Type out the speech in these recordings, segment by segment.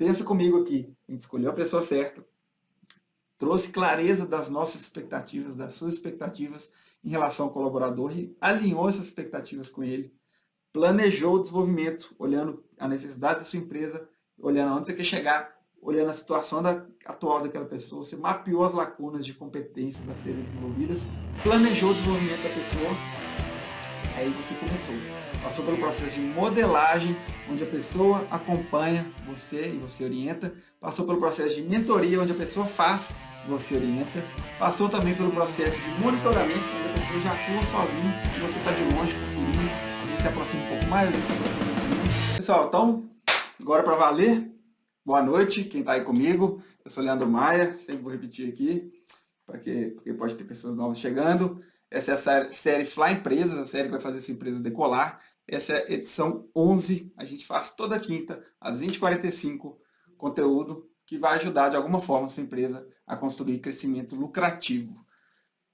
pensa comigo aqui, a gente escolheu a pessoa certa, trouxe clareza das nossas expectativas, das suas expectativas em relação ao colaborador e alinhou essas expectativas com ele, planejou o desenvolvimento, olhando a necessidade da sua empresa, olhando onde você quer chegar, olhando a situação atual daquela pessoa, você mapeou as lacunas de competências a serem desenvolvidas, planejou o desenvolvimento da pessoa, aí você começou. Passou pelo processo de modelagem, onde a pessoa acompanha você e você orienta. Passou pelo processo de mentoria, onde a pessoa faz e você orienta. Passou também pelo processo de monitoramento, onde a pessoa já atua sozinha e você está de longe conferindo. A gente se aproxima um pouco mais. Pessoal, então, agora para valer. Boa noite, quem está aí comigo. Eu sou Leandro Maia, sempre vou repetir aqui, porque pode ter pessoas novas chegando. Essa é a série Fly Empresas, a série que vai fazer sua empresa decolar. Essa é a edição 11. A gente faz toda quinta, às 20h45, conteúdo que vai ajudar de alguma forma a sua empresa a construir crescimento lucrativo.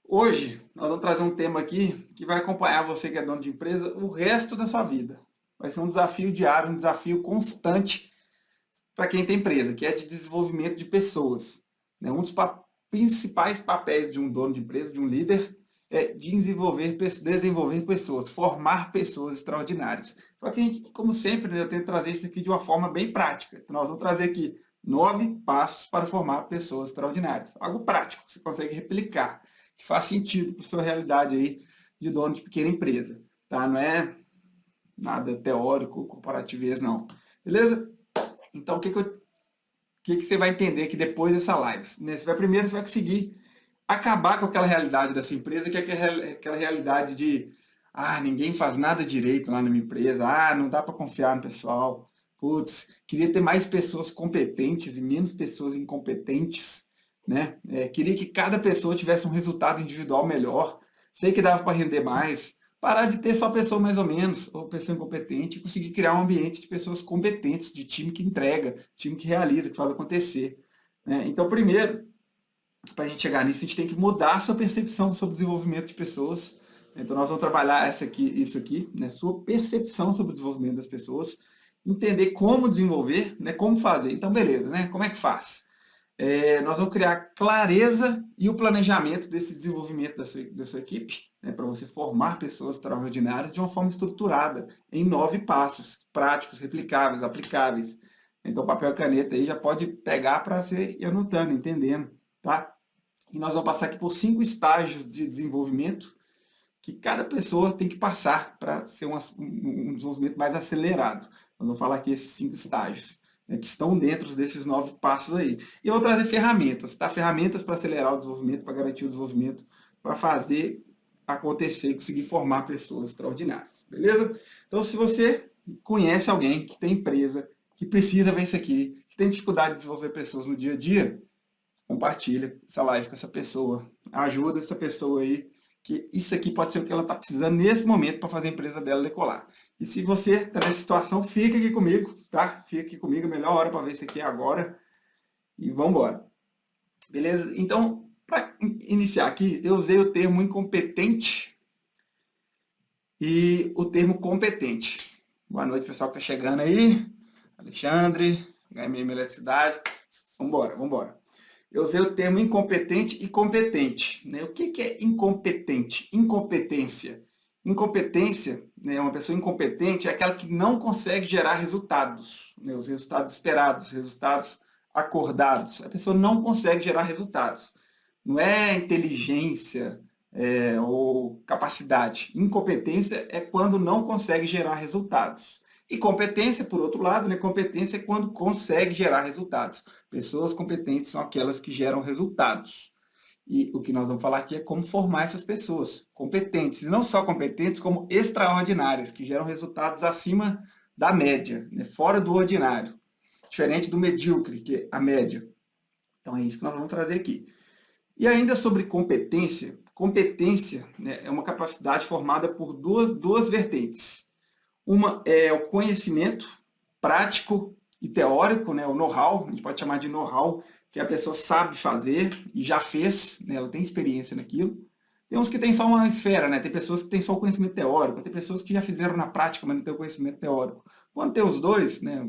Hoje, nós vamos trazer um tema aqui que vai acompanhar você que é dono de empresa o resto da sua vida. Vai ser um desafio diário, um desafio constante para quem tem empresa, que é de desenvolvimento de pessoas. Um dos principais papéis de um dono de empresa, de um líder, é desenvolver pessoas, formar pessoas extraordinárias. Só que, a gente, como sempre, eu tento trazer isso aqui de uma forma bem prática. Então, nós vamos trazer aqui 9 passos para formar pessoas extraordinárias. Algo prático, que você consegue replicar, que faz sentido para a sua realidade aí de dono de pequena empresa. Tá? Não é nada teórico, corporativez, não. Beleza? Então, o que você vai entender aqui depois dessa live? Primeiro, você vai conseguir acabar com aquela realidade da sua empresa, que é aquela realidade de ninguém faz nada direito lá na minha empresa, não dá para confiar no pessoal, putz, queria ter mais pessoas competentes e menos pessoas incompetentes, né? Queria que cada pessoa tivesse um resultado individual melhor, sei que dava para render mais, parar de ter só pessoa mais ou menos, ou pessoa incompetente, e conseguir criar um ambiente de pessoas competentes, de time que entrega, time que realiza, que faz acontecer, né? Então, primeiro, para a gente chegar nisso, a gente tem que mudar a sua percepção sobre o desenvolvimento de pessoas. Então, nós vamos trabalhar isso aqui, né? Sua percepção sobre o desenvolvimento das pessoas, entender como desenvolver, né? Como fazer. Então, beleza, né? Como é que faz? Nós vamos criar clareza e o planejamento desse desenvolvimento da sua equipe, né? Para você formar pessoas extraordinárias de uma forma estruturada, em 9 passos, práticos, replicáveis, aplicáveis. Então, papel e caneta aí já pode pegar para você ir anotando, entendendo, tá? E nós vamos passar aqui por 5 estágios de desenvolvimento que cada pessoa tem que passar para ser um desenvolvimento mais acelerado. Nós vamos falar aqui esses 5 estágios, né, que estão dentro desses 9 passos aí. E eu vou trazer ferramentas, tá? Ferramentas para acelerar o desenvolvimento, para garantir o desenvolvimento, para fazer acontecer e conseguir formar pessoas extraordinárias, beleza? Então, se você conhece alguém que tem empresa, que precisa ver isso aqui, que tem dificuldade de desenvolver pessoas no dia a dia, compartilha essa live com essa pessoa, ajuda essa pessoa aí, que isso aqui pode ser o que ela está precisando nesse momento para fazer a empresa dela decolar. E se você está nessa situação, fica aqui comigo, tá? Fica aqui comigo, a melhor hora para ver isso aqui é agora. E vamos embora. Beleza? Então, para iniciar aqui, eu usei o termo incompetente e o termo competente. Boa noite, pessoal que está chegando aí. Alexandre, HMM Eletricidade. Vamos embora. Eu usei o termo incompetente e competente, né? O que é incompetente? Incompetência. Incompetência, né, uma pessoa incompetente é aquela que não consegue gerar resultados, né, os resultados esperados, resultados acordados. A pessoa não consegue gerar resultados. Não é inteligência ou capacidade. Incompetência é quando não consegue gerar resultados. E competência, por outro lado, né? Competência é quando consegue gerar resultados. Pessoas competentes são aquelas que geram resultados. E o que nós vamos falar aqui é como formar essas pessoas competentes. E não só competentes, como extraordinárias, que geram resultados acima da média, né? Fora do ordinário. Diferente do medíocre, que é a média. Então é isso que nós vamos trazer aqui. E ainda sobre competência, né, é uma capacidade formada por duas vertentes. Uma é o conhecimento prático e teórico, né? O know-how, a gente pode chamar de know-how, que a pessoa sabe fazer e já fez, né? Ela tem experiência naquilo. Tem uns que tem só uma esfera, né? Tem pessoas que têm só o conhecimento teórico, tem pessoas que já fizeram na prática, mas não têm o conhecimento teórico. Quando tem os dois, né?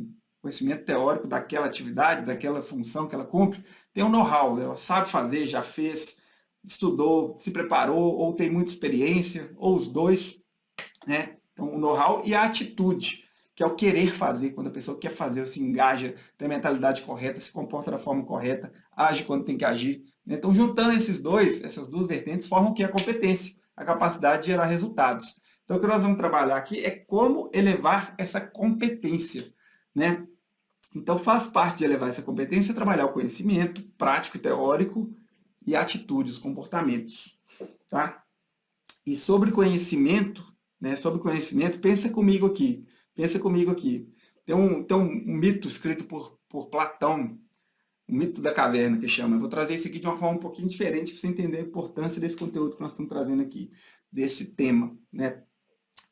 conhecimento teórico daquela atividade, daquela função que ela cumpre, tem um know-how, ela sabe fazer, já fez, estudou, se preparou, ou tem muita experiência, ou os dois, né? Então, o know-how e a atitude, que é o querer fazer, quando a pessoa quer fazer, se engaja, tem a mentalidade correta, se comporta da forma correta, age quando tem que agir. Né? Então, juntando essas duas vertentes, formam o que é a competência, a capacidade de gerar resultados. Então, o que nós vamos trabalhar aqui é como elevar essa competência, né? Então, faz parte de elevar essa competência trabalhar o conhecimento prático e teórico e atitudes, os comportamentos, tá? E sobre conhecimento, né? Sobre conhecimento, pensa comigo aqui. Tem um mito escrito por Platão, o mito da caverna que chama. Eu vou trazer isso aqui de uma forma um pouquinho diferente para você entender a importância desse conteúdo que nós estamos trazendo aqui, desse tema, né?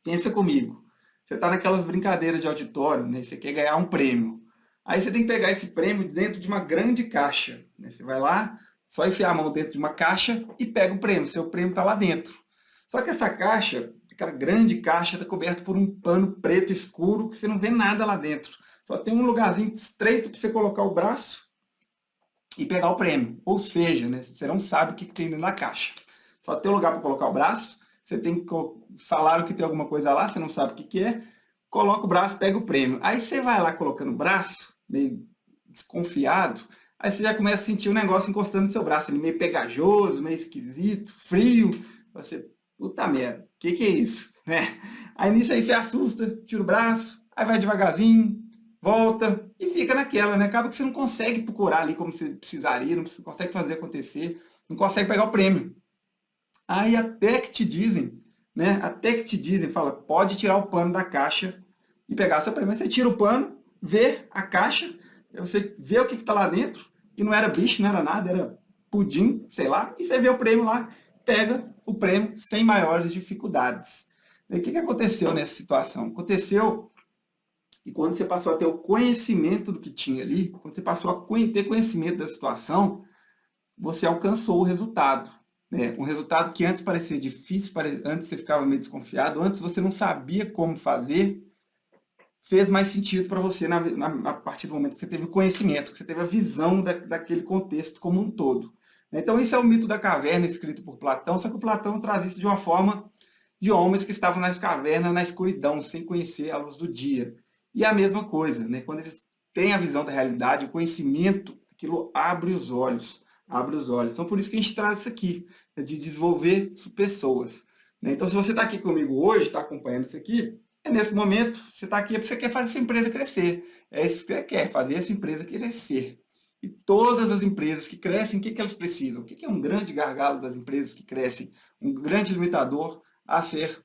Pensa comigo. Você está naquelas brincadeiras de auditório, né? Você quer ganhar um prêmio. Aí você tem que pegar esse prêmio dentro de uma grande caixa, né? Você vai lá, só enfiar a mão dentro de uma caixa e pega o prêmio. Seu prêmio está lá dentro. Só que essa caixa, aquela grande caixa, está coberta por um pano preto escuro que você não vê nada lá dentro. Só tem um lugarzinho estreito para você colocar o braço e pegar o prêmio. Ou seja, né, você não sabe o que tem dentro da caixa. Só tem um lugar para colocar o braço, você tem que falar que tem alguma coisa lá, você não sabe o que é, coloca o braço, pega o prêmio. Aí você vai lá colocando o braço, meio desconfiado, aí você já começa a sentir o negócio encostando no seu braço, ele meio pegajoso, meio esquisito, frio. Você, puta merda, o que é isso? Né? Aí nisso aí você assusta, tira o braço, aí vai devagarzinho, volta e fica naquela, né? Acaba que você não consegue procurar ali como você precisaria, não consegue fazer acontecer, não consegue pegar o prêmio. Aí até que te dizem, né? Até que te dizem, fala, pode tirar o pano da caixa e pegar seu prêmio. Aí você tira o pano, vê a caixa, você vê o que está lá dentro, e não era bicho, não era nada, era pudim, sei lá, e você vê o prêmio lá, pega o prêmio sem maiores dificuldades. E o que aconteceu nessa situação? Aconteceu que quando você passou a ter o conhecimento do que tinha ali, quando você passou a ter conhecimento da situação, você alcançou o resultado. Né? Um resultado que antes parecia difícil, antes você ficava meio desconfiado, antes você não sabia como fazer, fez mais sentido para você a partir do momento que você teve o conhecimento, que você teve a visão daquele contexto como um todo. Então, isso é o mito da caverna, escrito por Platão, só que o Platão traz isso de uma forma de homens que estavam nas cavernas, na escuridão, sem conhecer a luz do dia. E é a mesma coisa, né? Quando eles têm a visão da realidade, o conhecimento, aquilo abre os olhos, abre os olhos. Então, por isso que a gente traz isso aqui, né? De desenvolver pessoas. Né? Então, se você está aqui comigo hoje, está acompanhando isso aqui, nesse momento, você está aqui porque você quer fazer essa empresa crescer. É isso que você quer, fazer essa empresa crescer. E todas as empresas que crescem, o que elas precisam? O que é um grande gargalo das empresas que crescem? Um grande limitador a ser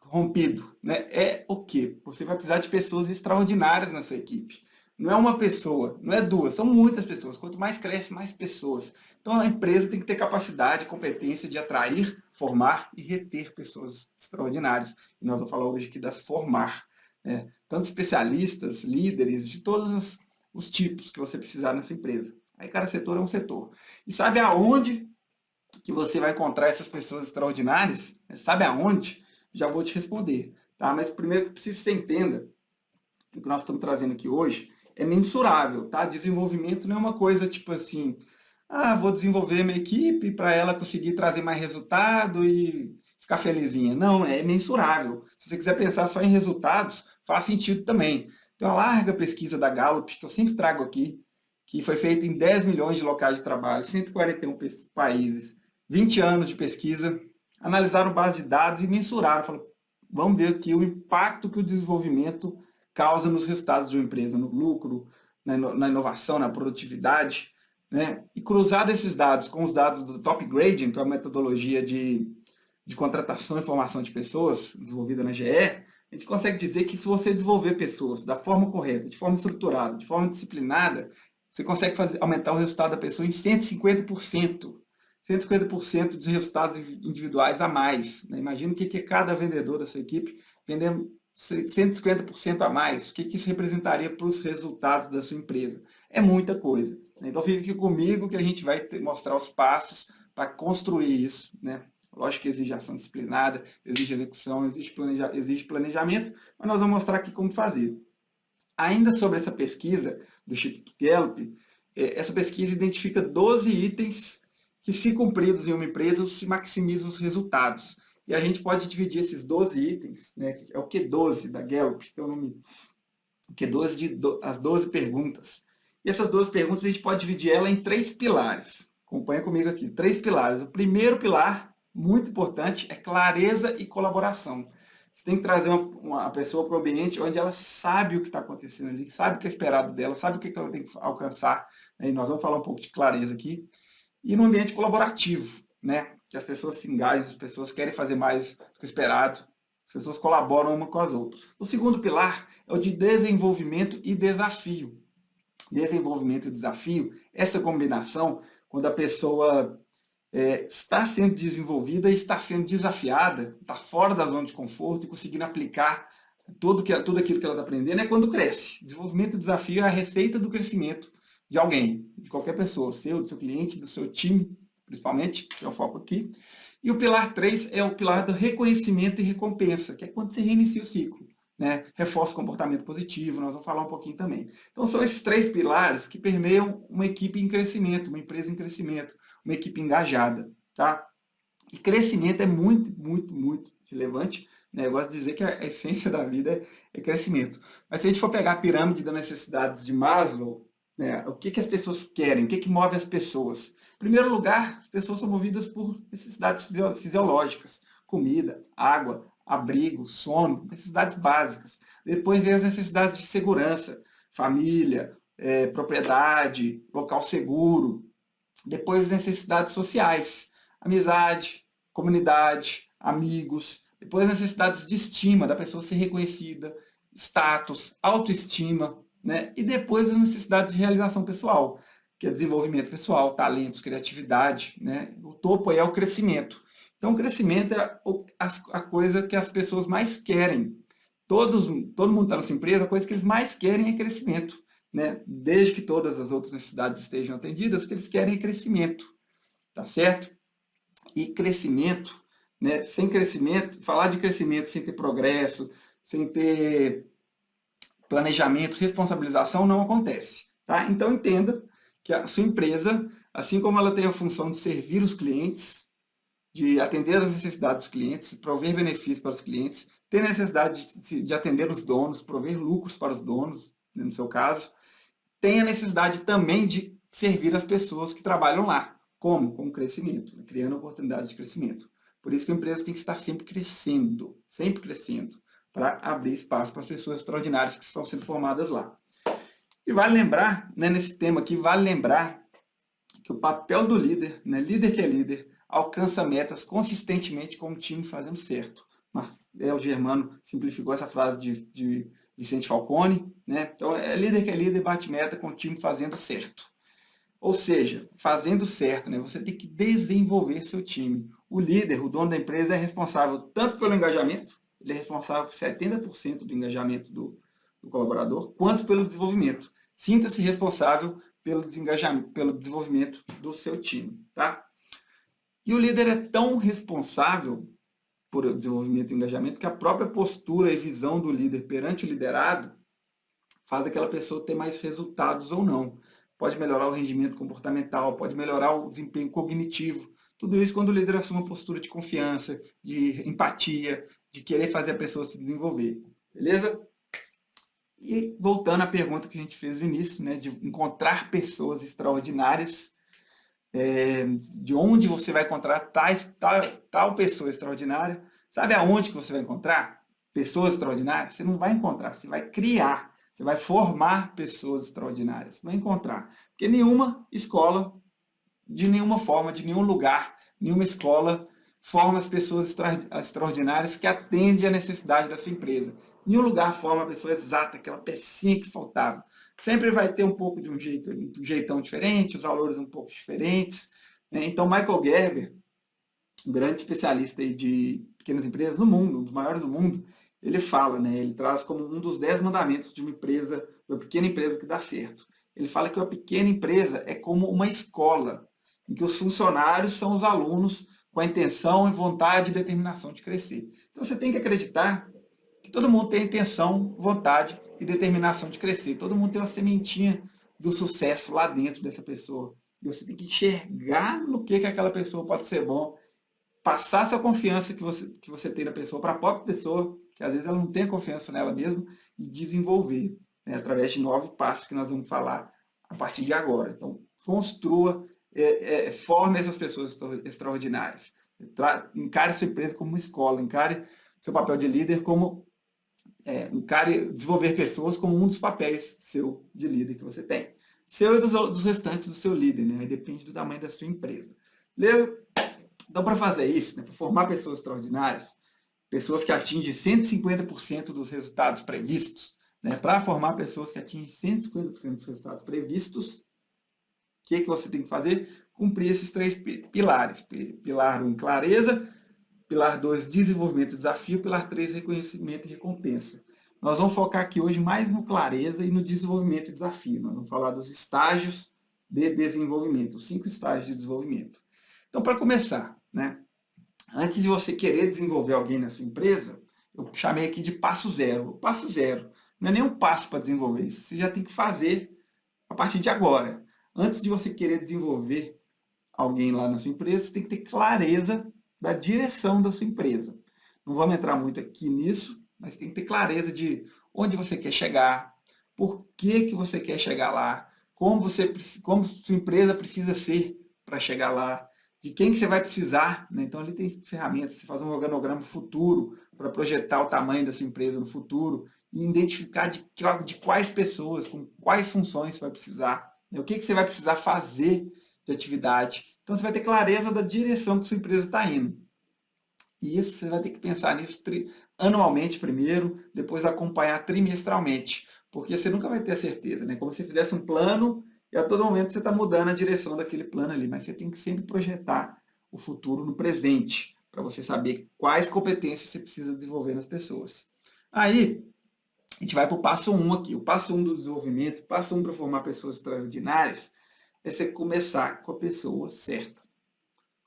rompido. Né? É o quê? Você vai precisar de pessoas extraordinárias na sua equipe. Não é uma pessoa, não é duas, são muitas pessoas. Quanto mais cresce, mais pessoas. Então a empresa tem que ter capacidade, competência de atrair, formar e reter pessoas extraordinárias. E nós vamos falar hoje aqui da formar. Né? Tanto especialistas, líderes, de todos os tipos que você precisar na sua empresa. Aí cada setor é um setor. E sabe aonde que você vai encontrar essas pessoas extraordinárias? Sabe aonde? Já vou te responder. Tá? Mas primeiro preciso que você entenda que o que nós estamos trazendo aqui hoje é mensurável, tá? Desenvolvimento não é uma coisa tipo assim, vou desenvolver minha equipe para ela conseguir trazer mais resultado e ficar felizinha. Não, é mensurável. Se você quiser pensar só em resultados, faz sentido também. Tem uma larga pesquisa da Gallup, que eu sempre trago aqui, que foi feita em 10 milhões de locais de trabalho, 141 países, 20 anos de pesquisa, analisaram base de dados e mensuraram. Falaram, vamos ver aqui o impacto que o desenvolvimento causa nos resultados de uma empresa, no lucro, na inovação, na produtividade. Né? E cruzado esses dados com os dados do Top Grading, que é a metodologia de contratação e formação de pessoas, desenvolvida na GE, a gente consegue dizer que se você desenvolver pessoas da forma correta, de forma estruturada, de forma disciplinada, você consegue aumentar o resultado da pessoa em 150%. 150% dos resultados individuais a mais. Né? Imagina o que é cada vendedor da sua equipe vendendo 150% a mais. O que isso representaria para os resultados da sua empresa? É muita coisa. Então fica aqui comigo que a gente vai mostrar os passos para construir isso, né? Lógico que exige ação disciplinada, exige execução, exige planejamento, mas nós vamos mostrar aqui como fazer. Ainda sobre essa pesquisa do Instituto Gallup, essa pesquisa identifica 12 itens que, se cumpridos em uma empresa, se maximizam os resultados. E a gente pode dividir esses 12 itens, né, é o Q12 da Gallup, tem o nome Q12 as 12 perguntas. E essas 12 perguntas a gente pode dividir ela em 3 pilares. Acompanha comigo aqui, 3 pilares. O primeiro pilar, muito importante, é clareza e colaboração. Você tem que trazer uma pessoa para o ambiente onde ela sabe o que está acontecendo ali, sabe o que é esperado dela, sabe o que ela tem que alcançar. E nós vamos falar um pouco de clareza aqui. E no ambiente colaborativo, né? Que as pessoas se engajam, as pessoas querem fazer mais do que o esperado, as pessoas colaboram uma com as outras. O segundo pilar é o de desenvolvimento e desafio. Desenvolvimento e desafio, essa combinação, quando a pessoa está sendo desenvolvida e está sendo desafiada, está fora da zona de conforto e conseguindo aplicar tudo aquilo que ela está aprendendo, é quando cresce. Desenvolvimento e desafio é a receita do crescimento de alguém, de qualquer pessoa, do seu cliente, do seu time, principalmente, que é o foco aqui. E o pilar 3 é o pilar do reconhecimento e recompensa, que é quando você reinicia o ciclo, né? Reforça o comportamento positivo, nós vamos falar um pouquinho também. Então são esses 3 pilares que permeiam uma equipe em crescimento, uma empresa em crescimento, uma equipe engajada, tá? E crescimento é muito, muito, muito relevante, né? Eu gosto de dizer que a essência da vida é crescimento. Mas se a gente for pegar a pirâmide das necessidades de Maslow, né, o que as pessoas querem, o que move as pessoas? Em primeiro lugar, as pessoas são movidas por necessidades fisiológicas, comida, água, abrigo, sono, necessidades básicas. Depois vem as necessidades de segurança, família, propriedade, local seguro. Depois as necessidades sociais, amizade, comunidade, amigos. Depois as necessidades de estima, da pessoa ser reconhecida, status, autoestima, né? E depois as necessidades de realização pessoal, que é desenvolvimento pessoal, talentos, criatividade, né? O topo aí é o crescimento. Então, o crescimento é a coisa que as pessoas mais querem. Todo mundo está na sua empresa, a coisa que eles mais querem é crescimento, né? Desde que todas as outras necessidades estejam atendidas, o que eles querem é crescimento, tá certo? E crescimento, né? Sem crescimento, falar de crescimento sem ter progresso, sem ter planejamento, responsabilização, não acontece, tá? Então, entenda que a sua empresa, assim como ela tem a função de servir os clientes, de atender às necessidades dos clientes, prover benefícios para os clientes, tem necessidade de atender os donos, prover lucros para os donos, né, no seu caso, tem a necessidade também de servir as pessoas que trabalham lá. Como? Com crescimento, né, criando oportunidades de crescimento. Por isso que a empresa tem que estar sempre crescendo, para abrir espaço para as pessoas extraordinárias que estão sendo formadas lá. E vale lembrar, né, nesse tema aqui, vale lembrar que o papel do líder, né, líder que é líder, alcança metas consistentemente com o time fazendo certo. Mas o Germano simplificou essa frase de Vicente Falcone, né? Então, é líder que é líder, bate meta com o time fazendo certo. Ou seja, fazendo certo, né? Você tem que desenvolver seu time. O líder, o dono da empresa, é responsável tanto pelo engajamento, ele é responsável por 70% do engajamento do colaborador, quanto pelo desenvolvimento. Sinta-se responsável pelo desenvolvimento do seu time, tá? E o líder é tão responsável por desenvolvimento e engajamento que a própria postura e visão do líder perante o liderado faz aquela pessoa ter mais resultados ou não. Pode melhorar o rendimento comportamental, pode melhorar o desempenho cognitivo. Tudo isso quando o líder assume uma postura de confiança, de empatia, de querer fazer a pessoa se desenvolver. Beleza? E voltando à pergunta que a gente fez no início, né, de encontrar pessoas extraordinárias, de onde você vai encontrar tal pessoa extraordinária. Sabe aonde que você vai encontrar pessoas extraordinárias? Você não vai encontrar, você vai criar, você vai formar pessoas extraordinárias. Não vai encontrar. Porque nenhuma escola, de nenhuma forma, de nenhum lugar, nenhuma escola forma as pessoas extraordinárias que atendem à necessidade da sua empresa. Nenhum lugar forma a pessoa exata, aquela pecinha que faltava. Sempre vai ter um pouco de um jeitão diferente, os valores um pouco diferentes, né? Então, Michael Gerber, um grande especialista aí de pequenas empresas no mundo, um dos maiores do mundo, ele fala, né? Ele traz como um dos 10 mandamentos de uma pequena empresa que dá certo. Ele fala que uma pequena empresa é como uma escola, em que os funcionários são os alunos com a intenção, vontade e determinação de crescer. Então você tem que acreditar que todo mundo tem intenção, vontade e determinação de crescer. Todo mundo tem uma sementinha do sucesso lá dentro dessa pessoa. E você tem que enxergar no que aquela pessoa pode ser bom, passar essa confiança que você tem na pessoa para a própria pessoa, que às vezes ela não tem confiança nela mesma, e desenvolver, né, através de 9 passos que nós vamos falar a partir de agora. Então, construa, forme essas pessoas extraordinárias. Encare sua empresa como uma escola, encare seu papel de líder como encare desenvolver pessoas como um dos papéis seu de líder que você tem. Seu e dos restantes do seu líder, né? Aí depende do tamanho da sua empresa. Beleza? Então, para fazer isso, né, para formar pessoas extraordinárias, pessoas que atingem 150% dos resultados previstos, né, para formar pessoas que atingem 150% dos resultados previstos, o que você tem que fazer? Cumprir esses 3 pilares. Pilar 1, clareza. Pilar 2, desenvolvimento e desafio. Pilar 3, reconhecimento e recompensa. Nós vamos focar aqui hoje mais no clareza e no desenvolvimento e desafio. Nós vamos falar dos estágios de desenvolvimento, os 5 estágios de desenvolvimento. Então, para começar, né, antes de você querer desenvolver alguém na sua empresa, eu chamei aqui de passo zero. O passo zero não é nem um passo para desenvolver isso, você já tem que fazer a partir de agora. Antes de você querer desenvolver alguém lá na sua empresa, você tem que ter clareza da direção da sua empresa. Não vamos entrar muito aqui nisso, mas tem que ter clareza de onde você quer chegar, por que você quer chegar lá, como sua empresa precisa ser para chegar lá, de quem que você vai precisar, né? Então ali tem ferramentas, você faz um organograma futuro para projetar o tamanho da sua empresa no futuro e identificar de quais pessoas, com quais funções você vai precisar, né? O que você vai precisar fazer de atividade. Então você vai ter clareza da direção que sua empresa está indo. E isso você vai ter que pensar nisso anualmente primeiro, depois acompanhar trimestralmente, porque você nunca vai ter a certeza, né? Como se você fizesse um plano e a todo momento você está mudando a direção daquele plano ali, mas você tem que sempre projetar o futuro no presente, para você saber quais competências você precisa desenvolver nas pessoas. Aí, a gente vai para o passo 1 aqui. O passo 1 do desenvolvimento, o passo 1 para formar pessoas extraordinárias, é você começar com a pessoa certa.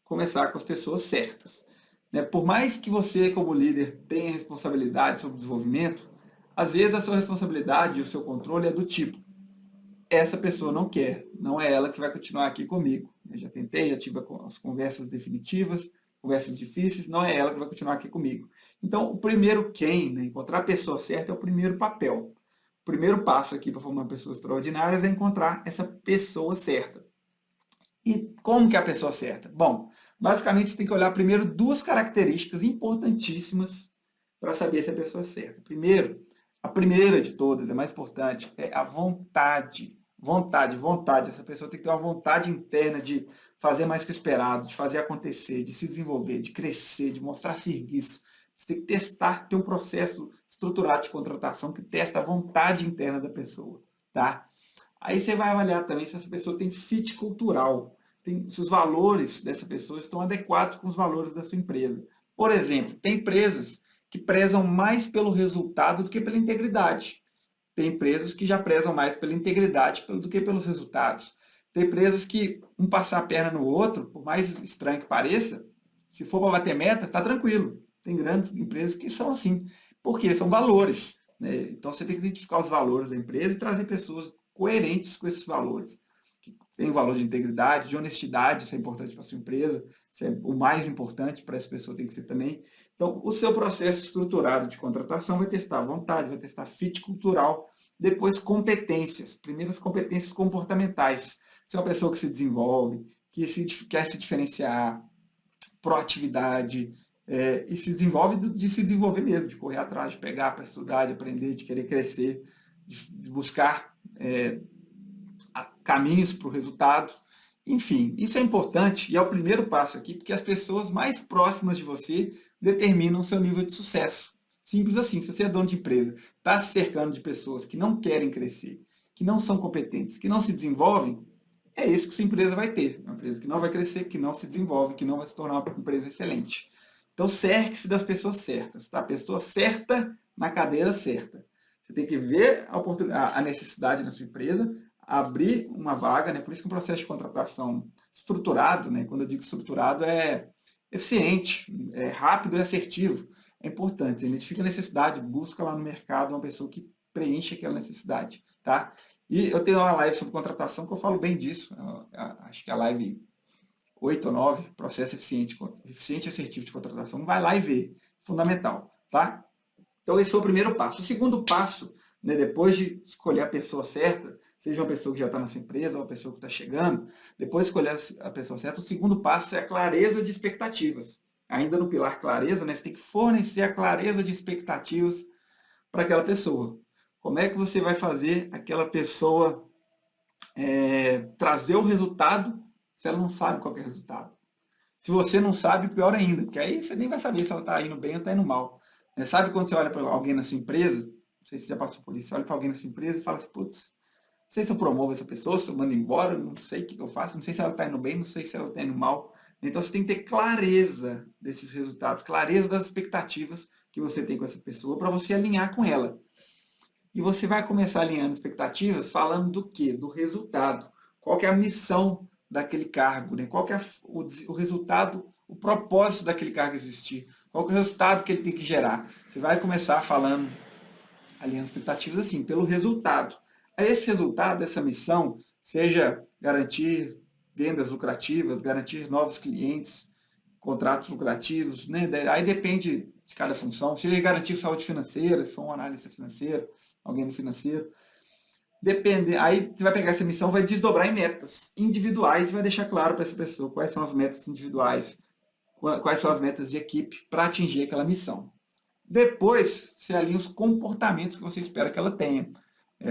Começar com as pessoas certas. Né? Por mais que você, como líder, tenha responsabilidade sobre o desenvolvimento, às vezes a sua responsabilidade e o seu controle é do tipo: essa pessoa não quer, não é ela que vai continuar aqui comigo. Eu já tentei, já tive as conversas definitivas, conversas difíceis, não é ela que vai continuar aqui comigo. Então, o primeiro né, encontrar a pessoa certa é o primeiro papel. O primeiro passo aqui para formar pessoas extraordinárias é encontrar essa pessoa certa. E como que é a pessoa certa? Bom, basicamente você tem que olhar primeiro 2 características importantíssimas para saber se a pessoa é certa. Primeiro, a primeira de todas, é mais importante, é a vontade. Vontade. Essa pessoa tem que ter uma vontade interna de fazer mais que o esperado, de fazer acontecer, de se desenvolver, de crescer, de mostrar serviço. Você tem que testar, ter um processo estruturado de contratação que testa a vontade interna da pessoa, tá? Aí você vai avaliar também se essa pessoa tem fit cultural, se os valores dessa pessoa estão adequados com os valores da sua empresa. Por exemplo, tem empresas que prezam mais pelo resultado do que pela integridade. Tem empresas que já prezam mais pela integridade do que pelos resultados. Tem empresas que um passar a perna no outro, por mais estranho que pareça, se for para bater meta, está tranquilo. Tem grandes empresas que são assim. Por quê? São valores, né? Então você tem que identificar os valores da empresa e trazer pessoas coerentes com esses valores. Tem o valor de integridade, de honestidade, isso é importante para a sua empresa, isso é o mais importante para essa pessoa, tem que ser também. Então, o seu processo estruturado de contratação vai testar vontade, vai testar fit cultural, depois competências, primeiras competências comportamentais. Você é uma pessoa que se desenvolve, que quer se diferenciar, proatividade, e se desenvolve de se desenvolver mesmo, de correr atrás, de pegar para estudar, de aprender, de querer crescer, de buscar caminhos para o resultado. Enfim, isso é importante e é o primeiro passo aqui, porque as pessoas mais próximas de você determinam o seu nível de sucesso. Simples assim, se você é dono de empresa, está se cercando de pessoas que não querem crescer, que não são competentes, que não se desenvolvem, é isso que sua empresa vai ter. Uma empresa que não vai crescer, que não se desenvolve, que não vai se tornar uma empresa excelente. Então, cerque-se das pessoas certas, tá? A pessoa certa na cadeira certa. Você tem que ver a necessidade na sua empresa, abrir uma vaga, né? Por isso que o processo de contratação estruturado, né? Quando eu digo estruturado, eficiente, rápido e assertivo. É importante, você identifica a necessidade, busca lá no mercado uma pessoa que preenche aquela necessidade, tá? E eu tenho uma live sobre contratação que eu falo bem disso, acho que é a live 8 ou 9, processo eficiente e assertivo de contratação, vai lá e vê, fundamental, tá? Então esse foi o primeiro passo. O segundo passo, né, depois de escolher a pessoa certa, seja uma pessoa que já está na sua empresa ou uma pessoa que está chegando, depois de escolher a pessoa certa, o segundo passo é a clareza de expectativas. Ainda no pilar clareza, né, você tem que fornecer a clareza de expectativas para aquela pessoa. Como é que você vai fazer aquela pessoa trazer o resultado se ela não sabe qual é o resultado? Se você não sabe, pior ainda, porque aí você nem vai saber se ela está indo bem ou está indo mal. Sabe quando você olha para alguém na sua empresa, não sei se você já passou por isso, você olha para alguém na sua empresa e fala assim, putz, não sei se eu promovo essa pessoa, se eu mando embora, não sei o que eu faço, não sei se ela está indo bem, não sei se ela está indo mal. Então você tem que ter clareza desses resultados, clareza das expectativas que você tem com essa pessoa para você alinhar com ela. E você vai começar alinhando expectativas falando do quê? Do resultado. Qual que é a missão daquele cargo, né? Qual que é o resultado, o propósito daquele cargo existir? Qual que é o resultado que ele tem que gerar? Você vai começar falando, alinhando expectativas assim, pelo resultado. Esse resultado, essa missão, seja garantir vendas lucrativas, garantir novos clientes, contratos lucrativos, né? Aí depende de cada função. Seja garantir saúde financeira, se for um analista financeiro, alguém no financeiro. Depende, aí você vai pegar essa missão, vai desdobrar em metas individuais e vai deixar claro para essa pessoa quais são as metas individuais, quais são as metas de equipe para atingir aquela missão. Depois, você alinha os comportamentos que você espera que ela tenha.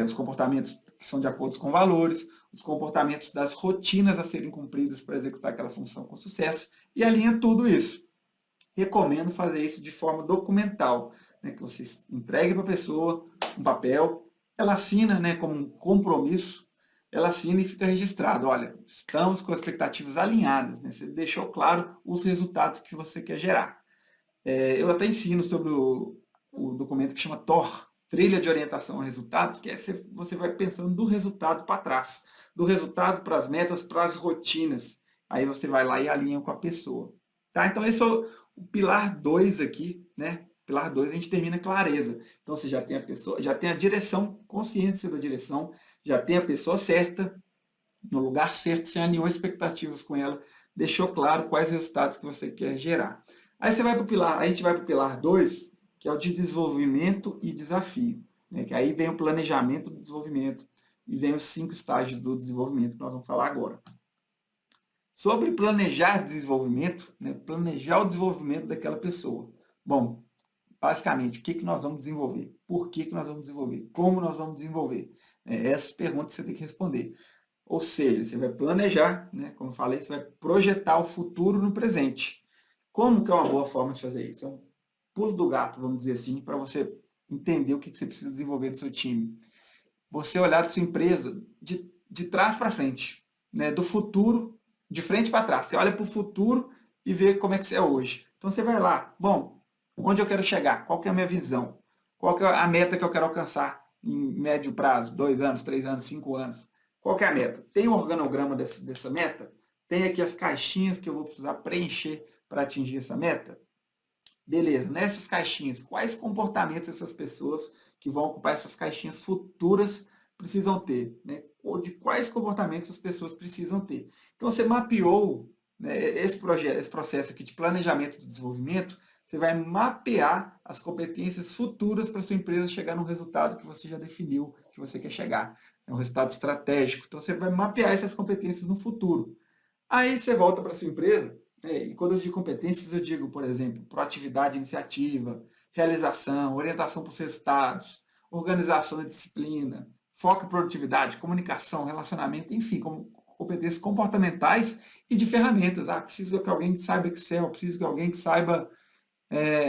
Os comportamentos que são de acordo com valores, os comportamentos das rotinas a serem cumpridas para executar aquela função com sucesso, e alinha tudo isso. Recomendo fazer isso de forma documental, né, que você entregue para a pessoa um papel, ela assina, né, como um compromisso, ela assina e fica registrado. Olha, estamos com expectativas alinhadas, né, você deixou claro os resultados que você quer gerar. Eu até ensino sobre o documento que chama TOR, Trilha de Orientação a Resultados, que é você vai pensando do resultado para trás, do resultado para as metas, para as rotinas. Aí você vai lá e alinha com a pessoa. Tá? Então esse é o pilar 2 aqui, né? Pilar 2 a gente termina clareza. Então você já tem a pessoa, já tem a direção, consciência da direção, já tem a pessoa certa, no lugar certo, você alinhou expectativas com ela, deixou claro quais resultados que você quer gerar. Aí você vai para o pilar, a gente vai para o pilar 2, que é o de desenvolvimento e desafio. Né? Que aí vem o planejamento do desenvolvimento e vem os 5 estágios do desenvolvimento que nós vamos falar agora. Sobre planejar desenvolvimento, né? Planejar o desenvolvimento daquela pessoa. Bom, basicamente, o que nós vamos desenvolver? Por que nós vamos desenvolver? Como nós vamos desenvolver? Essas perguntas você tem que responder. Ou seja, você vai planejar, né? Como eu falei, você vai projetar o futuro no presente. Como que é uma boa forma de fazer isso? É um pulo do gato, vamos dizer assim, para você entender o que você precisa desenvolver do seu time. Você olhar da sua empresa de trás para frente, né? Do futuro, de frente para trás. Você olha para o futuro e vê como é que você é hoje. Então você vai lá, bom, onde eu quero chegar? Qual que é a minha visão? Qual que é a meta que eu quero alcançar em médio prazo? 2 anos, 3 anos, 5 anos? Qual que é a meta? Tem um organograma dessa meta? Tem aqui as caixinhas que eu vou precisar preencher para atingir essa meta? Beleza, nessas caixinhas, quais comportamentos essas pessoas que vão ocupar essas caixinhas futuras precisam ter? Né? Ou de quais comportamentos as pessoas precisam ter? Então, você mapeou, né, esse processo aqui de planejamento do desenvolvimento, você vai mapear as competências futuras para a sua empresa chegar no resultado que você já definiu que você quer chegar. É um resultado estratégico. Então, você vai mapear essas competências no futuro. Aí você volta para a sua empresa, e quando eu digo competências, eu digo, por exemplo, proatividade, iniciativa, realização, orientação para os resultados, organização e disciplina, foco em produtividade, comunicação, relacionamento, enfim, como competências comportamentais e de ferramentas. Preciso que alguém saiba Excel, preciso que alguém que saiba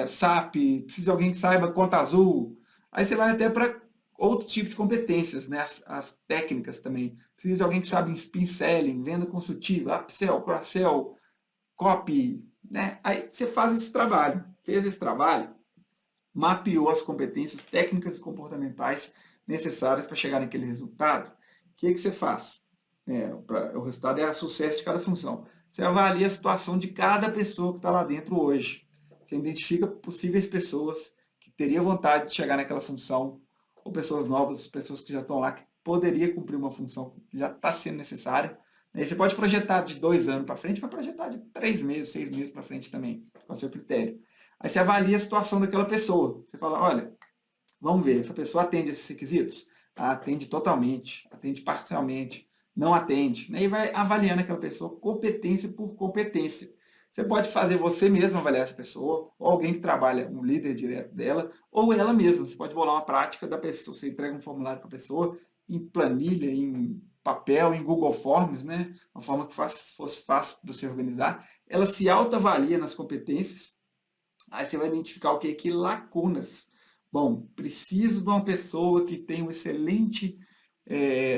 SAP, preciso de alguém que saiba Conta Azul. Aí você vai até para outro tipo de competências, né? As técnicas também. Precisa de alguém que sabe spin selling, venda consultiva, upsell, cross-sell, copy, né? Aí você faz esse trabalho. Fez esse trabalho, mapeou as competências técnicas e comportamentais necessárias para chegar naquele resultado. O que você faz? O resultado é o sucesso de cada função. Você avalia a situação de cada pessoa que está lá dentro hoje. Você identifica possíveis pessoas que teriam vontade de chegar naquela função, ou pessoas novas, pessoas que já estão lá, que poderia cumprir uma função que já está sendo necessária. Aí você pode projetar de 2 anos para frente, vai projetar de 3 meses, 6 meses para frente também, com o seu critério. Aí você avalia a situação daquela pessoa. Você fala, olha, vamos ver, essa pessoa atende esses requisitos? Atende totalmente, atende parcialmente, não atende. E vai avaliando aquela pessoa competência por competência. Você pode fazer você mesmo avaliar essa pessoa, ou alguém que trabalha, um líder direto dela, ou ela mesma. Você pode bolar uma prática da pessoa. Você entrega um formulário para a pessoa, em planilha, em papel, em Google Forms, né? Uma forma que fosse fácil de você organizar. Ela se autoavalia nas competências. Aí você vai identificar o que? Que lacunas. Bom, preciso de uma pessoa que tenha um excelente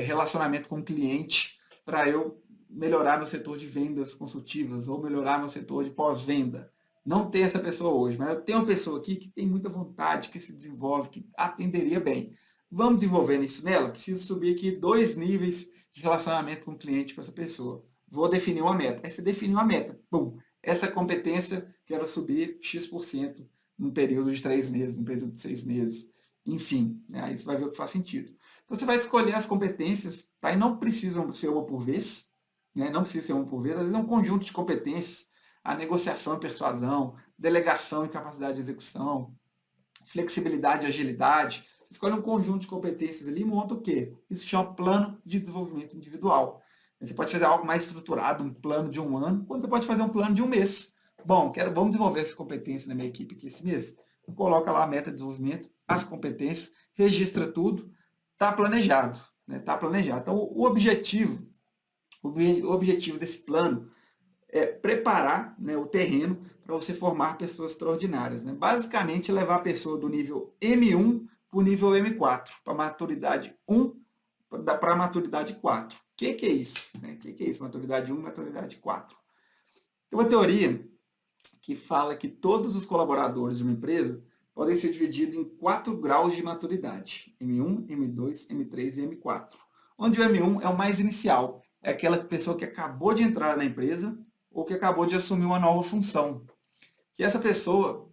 relacionamento com o cliente para eu melhorar meu setor de vendas consultivas ou melhorar meu setor de pós-venda. Não tem essa pessoa hoje, mas eu tenho uma pessoa aqui que tem muita vontade, que se desenvolve, que atenderia bem. Vamos desenvolvendo isso nela? Preciso subir aqui 2 níveis de relacionamento com o cliente com essa pessoa. Vou definir uma meta. Aí você define uma meta. Bom, essa competência quero subir X% num período de 3 meses, num período de 6 meses. Enfim, né? Aí você vai ver o que faz sentido. Então você vai escolher as competências, tá? E não precisam ser uma por vez, né? Não precisa ser uma por vez, às vezes é um conjunto de competências, a negociação e persuasão, delegação e capacidade de execução, flexibilidade e agilidade. Você escolhe um conjunto de competências ali e monta o quê? Isso chama plano de desenvolvimento individual. Você pode fazer algo mais estruturado, um plano de 1 ano, quando você pode fazer um plano de 1 mês. Bom, vamos desenvolver essa competência na minha equipe aqui esse mês. Coloca lá a meta de desenvolvimento, as competências, registra tudo, está planejado. Tá planejado. Então, o objetivo desse plano é preparar, né, o terreno para você formar pessoas extraordinárias. Né? Basicamente, levar a pessoa do nível M1 para o nível M4, para a maturidade 1 para a maturidade 4. O que é isso? O que é isso? Maturidade 1 e maturidade 4. Tem uma teoria que fala que todos os colaboradores de uma empresa podem ser divididos em 4 graus de maturidade. M1, M2, M3 e M4. Onde o M1 é o mais inicial. É aquela pessoa que acabou de entrar na empresa ou que acabou de assumir uma nova função. Que essa pessoa,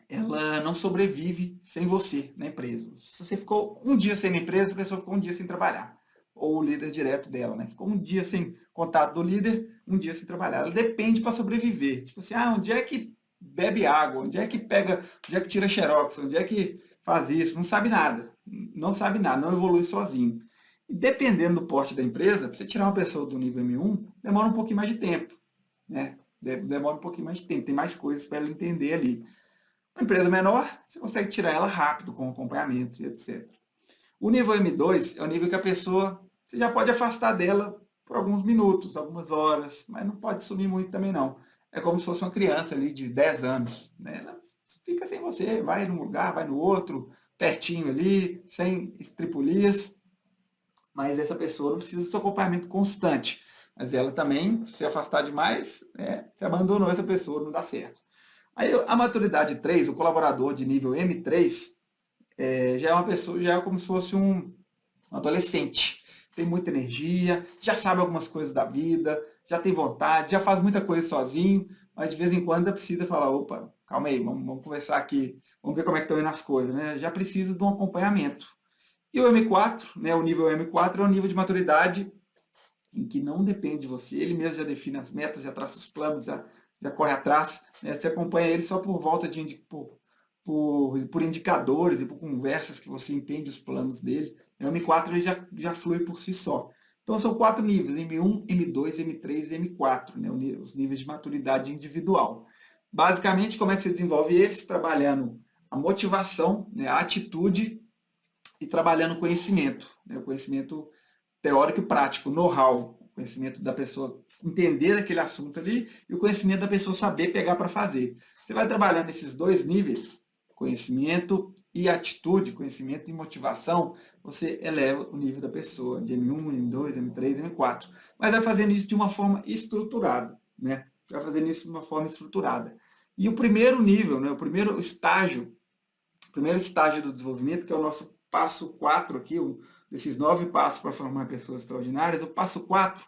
ela não sobrevive sem você na empresa. Se você ficou um dia sem na empresa, a pessoa ficou um dia sem trabalhar. Ou o líder direto dela, né? Ficou um dia sem contato do líder, um dia sem trabalhar. Ela depende para sobreviver. Tipo assim, onde é que bebe água? Onde é que pega, onde é que tira xerox? Onde é que faz isso? Não sabe nada. Não sabe nada, não evolui sozinho. E dependendo do porte da empresa, para você tirar uma pessoa do nível M1, demora um pouquinho mais de tempo. Né? Demora um pouquinho mais de tempo, tem mais coisas para ela entender ali. Uma empresa menor, você consegue tirar ela rápido, com acompanhamento e etc. O nível M2 é o nível que a pessoa, você já pode afastar dela por alguns minutos, algumas horas, mas não pode sumir muito também não. É como se fosse uma criança ali de 10 anos. Né? Ela fica sem você, vai num lugar, vai no outro, pertinho ali, sem estripulias, mas essa pessoa não precisa do seu acompanhamento constante. Mas ela também, se afastar demais, você abandonou essa pessoa, não dá certo. Aí a maturidade 3, o colaborador de nível M3, já é uma pessoa, já é como se fosse um adolescente. Tem muita energia, já sabe algumas coisas da vida, já tem vontade, já faz muita coisa sozinho, mas de vez em quando ainda precisa falar, opa, calma aí, vamos conversar aqui, vamos ver como é que estão indo as coisas, né? Já precisa de um acompanhamento. E o M4, né, o nível M4 é um nível de maturidade em que não depende de você, ele mesmo já define as metas, já traça os planos, já corre atrás, né? Você acompanha ele só por volta por indicadores e por conversas que você entende os planos dele. O M4 ele já flui por si só. Então são 4 níveis, M1, M2, M3 e M4, né? Os níveis de maturidade individual. Basicamente, como é que você desenvolve eles? Trabalhando a motivação, né? A atitude e trabalhando o conhecimento, né? O conhecimento teórico e prático, know-how, o conhecimento da pessoa entender aquele assunto ali e o conhecimento da pessoa saber pegar para fazer. Você vai trabalhando nesses 2 níveis, conhecimento e atitude, conhecimento e motivação, você eleva o nível da pessoa, de M1, M2, M3, M4. Mas vai fazendo isso de uma forma estruturada, né? Vai fazendo isso de uma forma estruturada. E o primeiro nível, né, o primeiro estágio do desenvolvimento, que é o nosso passo 4 aqui, desses 9 passos para formar pessoas extraordinárias, o passo 4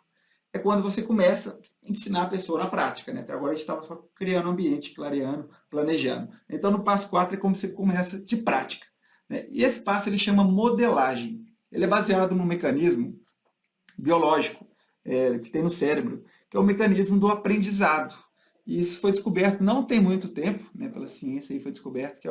é quando você começa a ensinar a pessoa na prática, né? Até agora a gente estava só criando ambiente, clareando, planejando. Então, no passo 4 é como você começa de prática, né? E esse passo ele chama modelagem. Ele é baseado num mecanismo biológico que tem no cérebro, que é o mecanismo do aprendizado. E isso foi descoberto não tem muito tempo, né, pela ciência, e foi descoberto que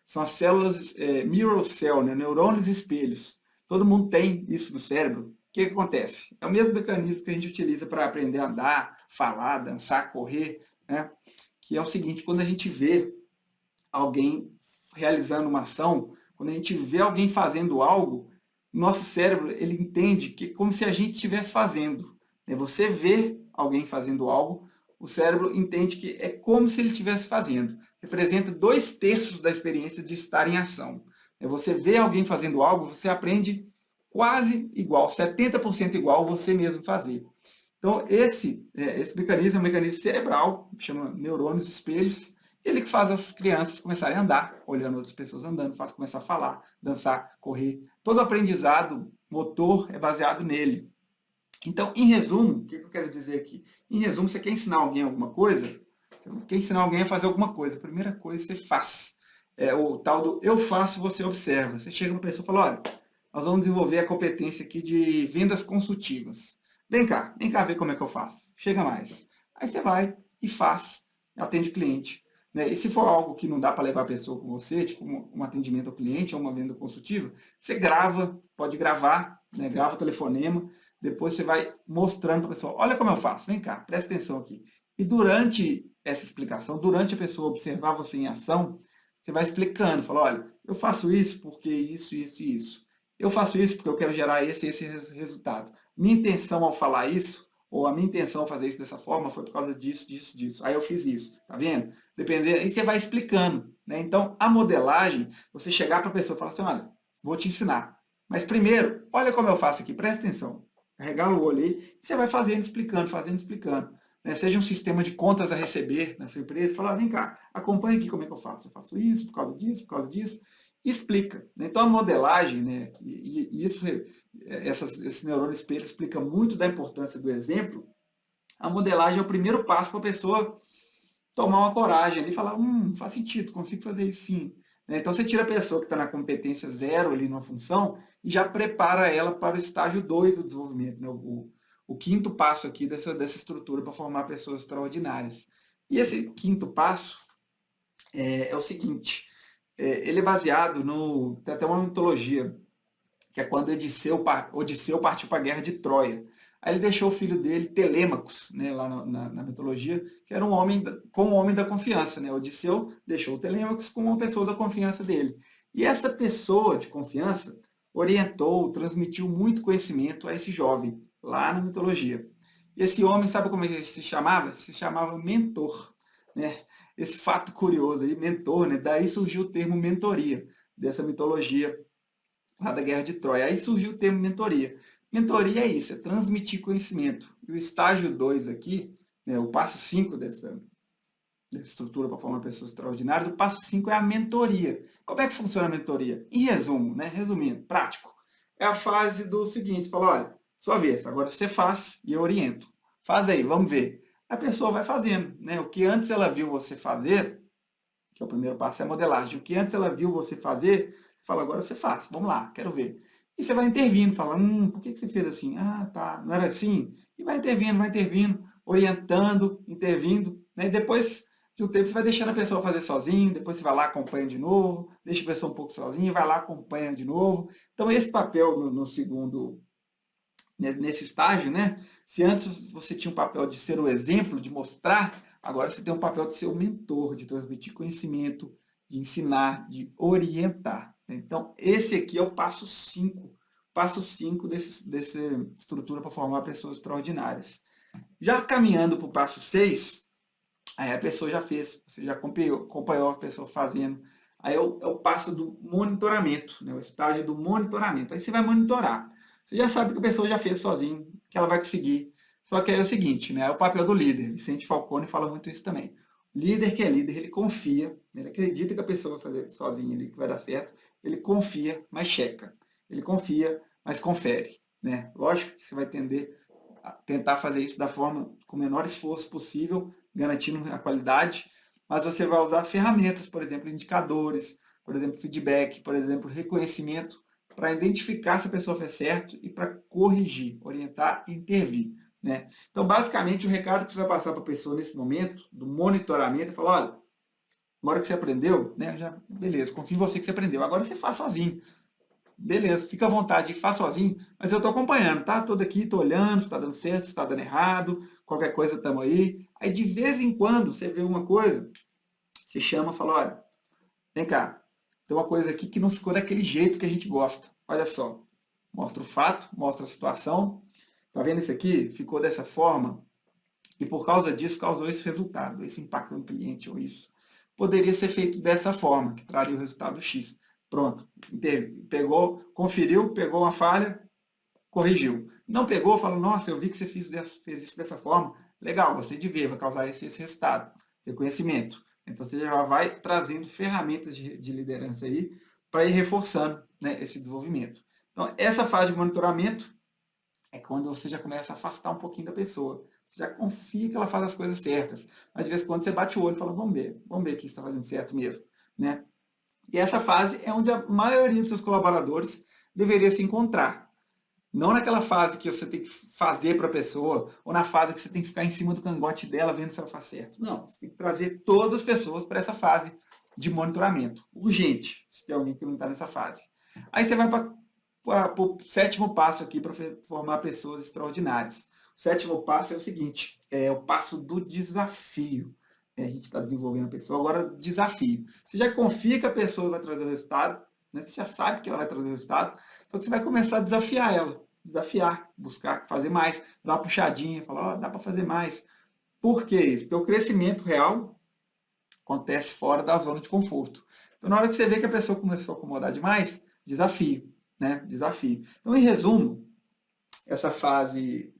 são as células mirror cell, né, neurônios espelhos. Todo mundo tem isso no cérebro. O que acontece? É o mesmo mecanismo que a gente utiliza para aprender a andar, falar, dançar, correr, né? Que é o seguinte, quando a gente vê alguém realizando uma ação, quando a gente vê alguém fazendo algo, nosso cérebro ele entende que é como se a gente estivesse fazendo. Você vê alguém fazendo algo, o cérebro entende que é como se ele estivesse fazendo. Representa 2/3 da experiência de estar em ação. Você vê alguém fazendo algo, você aprende quase igual, 70% igual você mesmo fazer. Então, esse mecanismo é um mecanismo cerebral, chama neurônios espelhos, ele que faz as crianças começarem a andar, olhando outras pessoas andando, faz começar a falar, dançar, correr. Todo aprendizado motor é baseado nele. Então, em resumo, o que eu quero dizer aqui? Em resumo, você quer ensinar alguém alguma coisa? Você quer ensinar alguém a fazer alguma coisa. A primeira coisa você faz. É o tal do eu faço, você observa. Você chega uma pessoa e fala, olha, nós vamos desenvolver a competência aqui de vendas consultivas. Vem cá ver como é que eu faço. Chega mais. Aí você vai e faz, atende o cliente. Né? E se for algo que não dá para levar a pessoa com você, tipo um atendimento ao cliente ou uma venda consultiva, você grava, pode gravar, né? Grava o telefonema, depois você vai mostrando para a pessoa, olha como eu faço, vem cá, presta atenção aqui. E durante essa explicação, durante a pessoa observar você em ação, você vai explicando, fala, olha, eu faço isso porque isso, isso e isso. Eu faço isso porque eu quero gerar esse resultado. Minha intenção ao falar isso, ou a minha intenção ao fazer isso dessa forma, foi por causa disso, disso, disso. Aí eu fiz isso, tá vendo? Dependendo, aí você vai explicando, né? Então, a modelagem, você chegar para a pessoa e falar assim, olha, vou te ensinar. Mas primeiro, olha como eu faço aqui, presta atenção. Regala o olho aí, e você vai fazendo, explicando. Né? Seja um sistema de contas a receber na sua empresa, fala, vem cá, acompanha aqui como é que eu faço. Eu faço isso, por causa disso, por causa disso. Explica. Né? Então, a modelagem, né, e isso, esse neurônio espelho explica muito da importância do exemplo. A modelagem é o primeiro passo para a pessoa tomar uma coragem ali e falar, faz sentido, consigo fazer isso sim. Né? Então você tira a pessoa que está na competência zero ali numa função e já prepara ela para o estágio 2 do desenvolvimento, né? O quinto passo aqui dessa estrutura para formar pessoas extraordinárias. E esse quinto passo é o seguinte, ele é baseado tem até uma mitologia, que é quando Odisseu partiu para a guerra de Troia. Aí ele deixou o filho dele, Telêmacos, né, lá na mitologia, que era um homem da confiança. Né? Odisseu deixou o Telêmacos com uma pessoa da confiança dele. E essa pessoa de confiança orientou, transmitiu muito conhecimento a esse jovem, lá na mitologia. E esse homem, sabe como ele se chamava? Se chamava mentor. Né? Esse fato curioso aí, mentor, né? Daí surgiu o termo mentoria, dessa mitologia lá da Guerra de Troia. Aí surgiu o termo mentoria. Mentoria é isso, é transmitir conhecimento. E o estágio 2 aqui, né, o passo 5 dessa estrutura para formar pessoas extraordinárias, o passo 5 é a mentoria. Como é que funciona a mentoria? Em resumo, né, resumindo, prático, é a fase do seguinte, você fala, olha, sua vez, agora você faz e eu oriento. Faz aí, vamos ver. A pessoa vai fazendo. Né? O que antes ela viu você fazer, que é o primeiro passo, é a modelagem. O que antes ela viu você fazer, você fala, agora você faz, vamos lá, quero ver. E você vai intervindo, fala, por que você fez assim? Ah, tá, não era assim? E vai intervindo, orientando, intervindo. Né? E depois de um tempo você vai deixando a pessoa fazer sozinho, depois você vai lá, acompanha de novo, deixa a pessoa um pouco sozinha, vai lá, acompanha de novo. Então esse papel no segundo, nesse estágio, né? Se antes você tinha um papel de ser o exemplo, de mostrar, agora você tem um papel de ser o mentor, de transmitir conhecimento, de ensinar, de orientar. Então, esse aqui é o passo 5. Passo 5 dessa estrutura para formar pessoas extraordinárias. Já caminhando para o passo 6, aí a pessoa já fez, você já acompanhou a pessoa fazendo. Aí é o passo do monitoramento, né? O estágio do monitoramento. Aí você vai monitorar. Você já sabe que a pessoa já fez sozinho, que ela vai conseguir. Só que aí é o seguinte, né? É o papel do líder. Vicente Falcone fala muito isso também. O líder que é líder, ele confia, ele acredita que a pessoa vai fazer sozinha, que vai dar certo. Ele confia, mas checa. Ele confia, mas confere. Né? Lógico que você vai tender tentar fazer isso da forma com o menor esforço possível, garantindo a qualidade, mas você vai usar ferramentas, por exemplo, indicadores, por exemplo, feedback, por exemplo, reconhecimento, para identificar se a pessoa fez certo e para corrigir, orientar e intervir. Né? Então, basicamente, o recado que você vai passar para a pessoa nesse momento, do monitoramento, é falar, olha, agora que você aprendeu, né, já, beleza, confio em você que você aprendeu, agora você faz sozinho. Beleza, fica à vontade, faz sozinho, mas eu estou acompanhando, tá? Tô daqui, tô olhando se está dando certo, se está dando errado, qualquer coisa estamos aí. Aí de vez em quando você vê uma coisa, você chama e fala, olha, vem cá, tem uma coisa aqui que não ficou daquele jeito que a gente gosta. Olha só, mostra o fato, mostra a situação. Tá vendo isso aqui? Ficou dessa forma e por causa disso causou esse resultado, esse impacto no cliente ou isso. Poderia ser feito dessa forma, que traria o resultado X. Pronto, pegou, conferiu, pegou uma falha, corrigiu. Não pegou, falou, nossa, eu vi que você fez isso dessa forma, legal, gostei de ver, vai causar esse resultado, reconhecimento. Então você já vai trazendo ferramentas de liderança aí para ir reforçando, né, esse desenvolvimento. Então essa fase de monitoramento é quando você já começa a afastar um pouquinho da pessoa. Você já confia que ela faz as coisas certas. Mas de vez em quando você bate o olho e fala, vamos ver que está fazendo certo mesmo. Né? E essa fase é onde a maioria dos seus colaboradores deveria se encontrar. Não naquela fase que você tem que fazer para a pessoa, ou na fase que você tem que ficar em cima do cangote dela vendo se ela faz certo. Não, você tem que trazer todas as pessoas para essa fase de monitoramento. Urgente, se tem alguém que não está nessa fase. Aí você vai para o sétimo passo aqui para formar pessoas extraordinárias. O sétimo passo é o seguinte, é o passo do desafio. A gente está desenvolvendo a pessoa, agora desafio. Você já confia que a pessoa vai trazer o resultado, né? Você já sabe que ela vai trazer o resultado, só que você vai começar a desafiar ela. Desafiar, buscar fazer mais, dar uma puxadinha, falar, dá para fazer mais. Por que isso? Porque o crescimento real acontece fora da zona de conforto. Então, na hora que você vê que a pessoa começou a acomodar demais, desafio, né? Desafio. Então, em resumo, essa fase,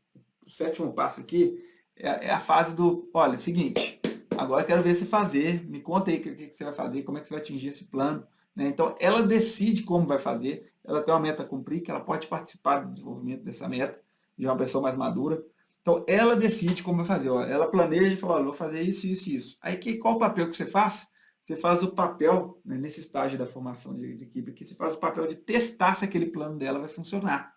o sétimo passo aqui, é a fase do, olha, seguinte, agora eu quero ver você fazer, me conta aí o que você vai fazer, como é que você vai atingir esse plano. Né? Então, ela decide como vai fazer, ela tem uma meta a cumprir, que ela pode participar do desenvolvimento dessa meta, de uma pessoa mais madura. Então, ela decide como vai fazer. Ó, ela planeja e fala, olha, vou fazer isso, isso e isso. Aí, qual o papel que você faz? Você faz o papel, né, nesse estágio da formação de equipe aqui, você faz o papel de testar se aquele plano dela vai funcionar.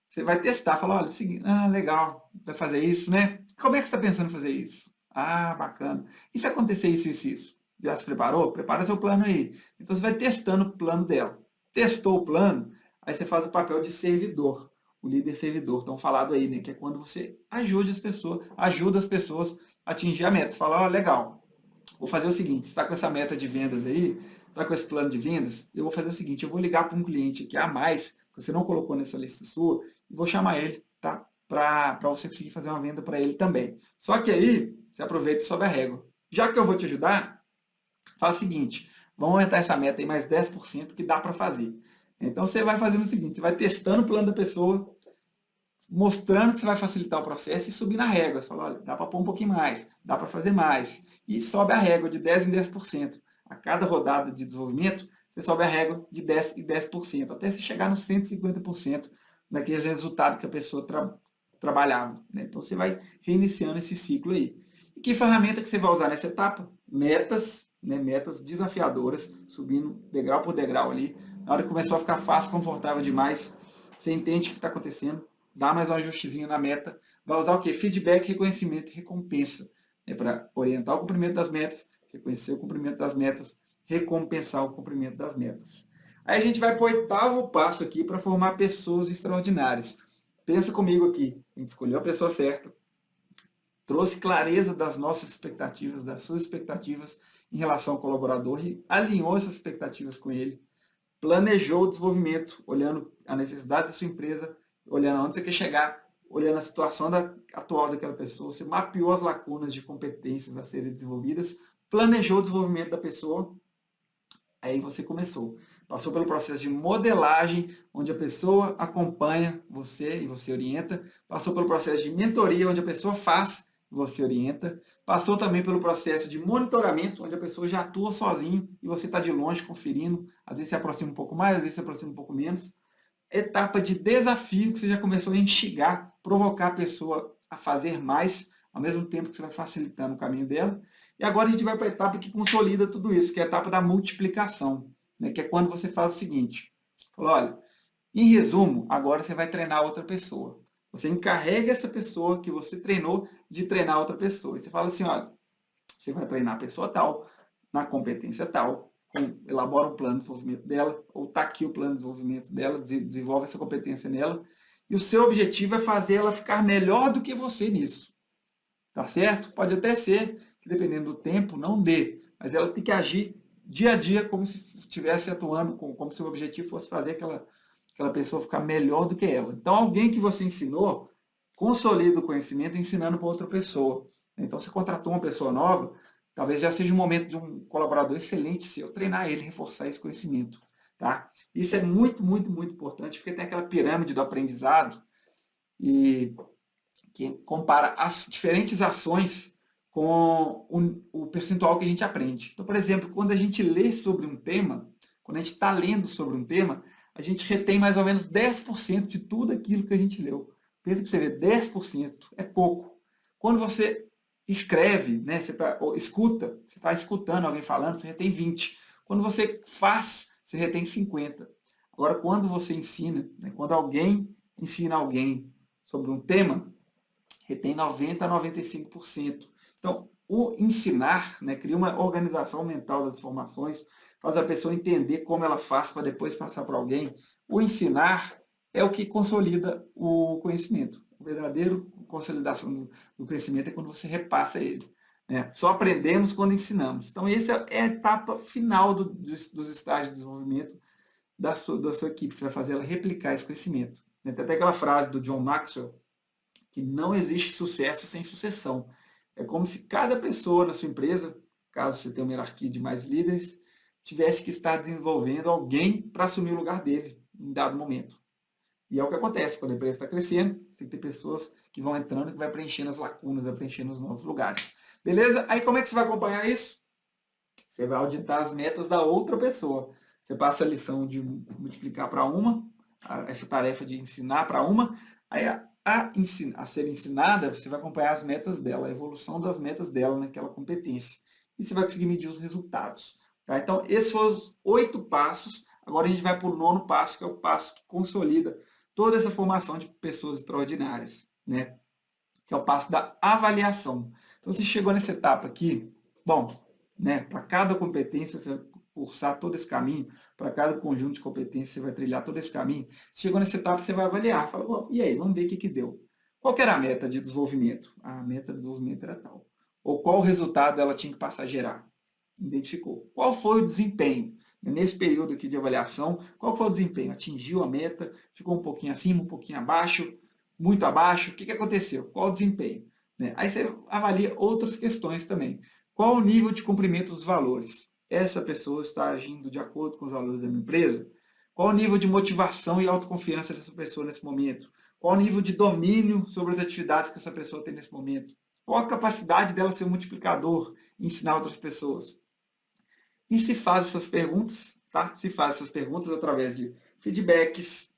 Você vai testar, falar, olha, é o seguinte, legal, vai fazer isso, né? Como é que você está pensando em fazer isso? Ah, bacana. E se acontecer isso, isso, isso? Já se preparou? Prepara seu plano aí. Então você vai testando o plano dela. Testou o plano, aí você faz o papel de servidor, o líder servidor, tão falado aí, né? Que é quando você ajuda as pessoas a atingir a meta. Você fala, legal, vou fazer o seguinte, você está com essa meta de vendas aí, está com esse plano de vendas, eu vou fazer o seguinte, eu vou ligar para um cliente aqui a mais, que você não colocou nessa lista sua, e vou chamar ele, tá? Para você conseguir fazer uma venda para ele também. Só que aí, você aproveita e sobe a régua. Já que eu vou te ajudar, fala o seguinte, vamos aumentar essa meta aí mais 10% que dá para fazer. Então você vai fazendo o seguinte, você vai testando o plano da pessoa, mostrando que você vai facilitar o processo e subir na régua. Você fala, olha, dá para pôr um pouquinho mais, dá para fazer mais. E sobe a régua de 10 em 10%. A cada rodada de desenvolvimento, você sobe a régua de 10 em 10%, até você chegar nos 150% daquele resultado que a pessoa trabalhava. Né? Então você vai reiniciando esse ciclo aí. E que ferramenta que você vai usar nessa etapa? Metas, né? Metas desafiadoras, subindo degrau por degrau ali. Na hora que começou a ficar fácil, confortável demais, você entende o que está acontecendo, dá mais um ajustezinho na meta, vai usar o quê? Feedback, reconhecimento e recompensa. Né? Para orientar o cumprimento das metas, reconhecer o cumprimento das metas, recompensar o cumprimento das metas. Aí a gente vai para o oitavo passo aqui para formar pessoas extraordinárias. Pensa comigo aqui, a gente escolheu a pessoa certa, trouxe clareza das nossas expectativas, das suas expectativas em relação ao colaborador e alinhou essas expectativas com ele, planejou o desenvolvimento, olhando a necessidade da sua empresa, olhando onde você quer chegar, olhando a situação atual daquela pessoa, você mapeou as lacunas de competências a serem desenvolvidas, planejou o desenvolvimento da pessoa, aí você começou. Passou pelo processo de modelagem, onde a pessoa acompanha você e você orienta. Passou pelo processo de mentoria, onde a pessoa faz e você orienta. Passou também pelo processo de monitoramento, onde a pessoa já atua sozinho e você está de longe conferindo. Às vezes se aproxima um pouco mais, às vezes se aproxima um pouco menos. Etapa de desafio, que você já começou a instigar provocar a pessoa a fazer mais, ao mesmo tempo que você vai facilitando o caminho dela. E agora a gente vai para a etapa que consolida tudo isso, que é a etapa da multiplicação, né? Que é quando você faz o seguinte, fala, olha, em resumo, agora você vai treinar outra pessoa. Você encarrega essa pessoa que você treinou de treinar outra pessoa. E você fala assim, olha, você vai treinar a pessoa tal, na competência tal, elabora um plano de desenvolvimento dela, ou está aqui o plano de desenvolvimento dela, desenvolve essa competência nela, e o seu objetivo é fazer ela ficar melhor do que você nisso. Tá certo? Pode até ser que, dependendo do tempo, não dê, mas ela tem que agir dia a dia como se estivesse atuando, como se o objetivo fosse fazer aquela pessoa ficar melhor do que ela. Então, alguém que você ensinou, consolida o conhecimento ensinando para outra pessoa. Então, você contratou uma pessoa nova, talvez já seja o momento de um colaborador excelente seu treinar ele, reforçar esse conhecimento. Tá? Isso é muito, muito, muito importante, porque tem aquela pirâmide do aprendizado e que compara as diferentes ações com o percentual que a gente aprende. Então, por exemplo, quando a gente lê sobre um tema, quando a gente está lendo sobre um tema, a gente retém mais ou menos 10% de tudo aquilo que a gente leu. Pensa para você ver, 10% é pouco. Quando você escreve, né, você está escutando alguém falando, você retém 20. Quando você faz, você retém 50. Agora, quando você ensina, né, quando alguém ensina alguém sobre um tema, retém 90% a 95%. Então, o ensinar, né, cria uma organização mental das informações, faz a pessoa entender como ela faz para depois passar para alguém. O ensinar é o que consolida o conhecimento. O verdadeiro consolidação do conhecimento é quando você repassa ele. Né? Só aprendemos quando ensinamos. Então, essa é a etapa final dos estágios de desenvolvimento da sua equipe. Você vai fazer ela replicar esse conhecimento. Tem até aquela frase do John Maxwell, que não existe sucesso sem sucessão. É como se cada pessoa na sua empresa, caso você tenha uma hierarquia de mais líderes, tivesse que estar desenvolvendo alguém para assumir o lugar dele em dado momento. E é o que acontece quando a empresa está crescendo, tem que ter pessoas que vão entrando e que vai preenchendo as lacunas, vai preenchendo os novos lugares. Beleza? Aí como é que você vai acompanhar isso? Você vai auditar as metas da outra pessoa. Você passa a lição de multiplicar para uma, essa tarefa de ensinar para uma, aí a ser ensinada, você vai acompanhar as metas dela, a evolução das metas dela naquela competência. E você vai conseguir medir os resultados. Tá? Então, esses foram os 8 passos. Agora a gente vai para o 9º passo, que é o passo que consolida toda essa formação de pessoas extraordinárias, né? Que é o passo da avaliação. Então, você chegou nessa etapa aqui, bom, né? Para cada competência, você vai cursar todo esse caminho, para cada conjunto de competências, você vai trilhar todo esse caminho. Chegou nessa etapa, você vai avaliar, fala, oh, e aí, vamos ver o que deu. Qual que era a meta de desenvolvimento? A meta de desenvolvimento era tal. Ou qual resultado ela tinha que passar a gerar? Identificou. Qual foi o desempenho? Nesse período aqui de avaliação, qual foi o desempenho? Atingiu a meta? Ficou um pouquinho acima, um pouquinho abaixo? Muito abaixo? O que aconteceu? Qual o desempenho? Aí você avalia outras questões também. Qual o nível de cumprimento dos valores? Essa pessoa está agindo de acordo com os valores da minha empresa? Qual o nível de motivação e autoconfiança dessa pessoa nesse momento? Qual o nível de domínio sobre as atividades que essa pessoa tem nesse momento? Qual a capacidade dela ser um multiplicador e ensinar outras pessoas? E se faz essas perguntas, tá? Se faz essas perguntas através de feedbacks.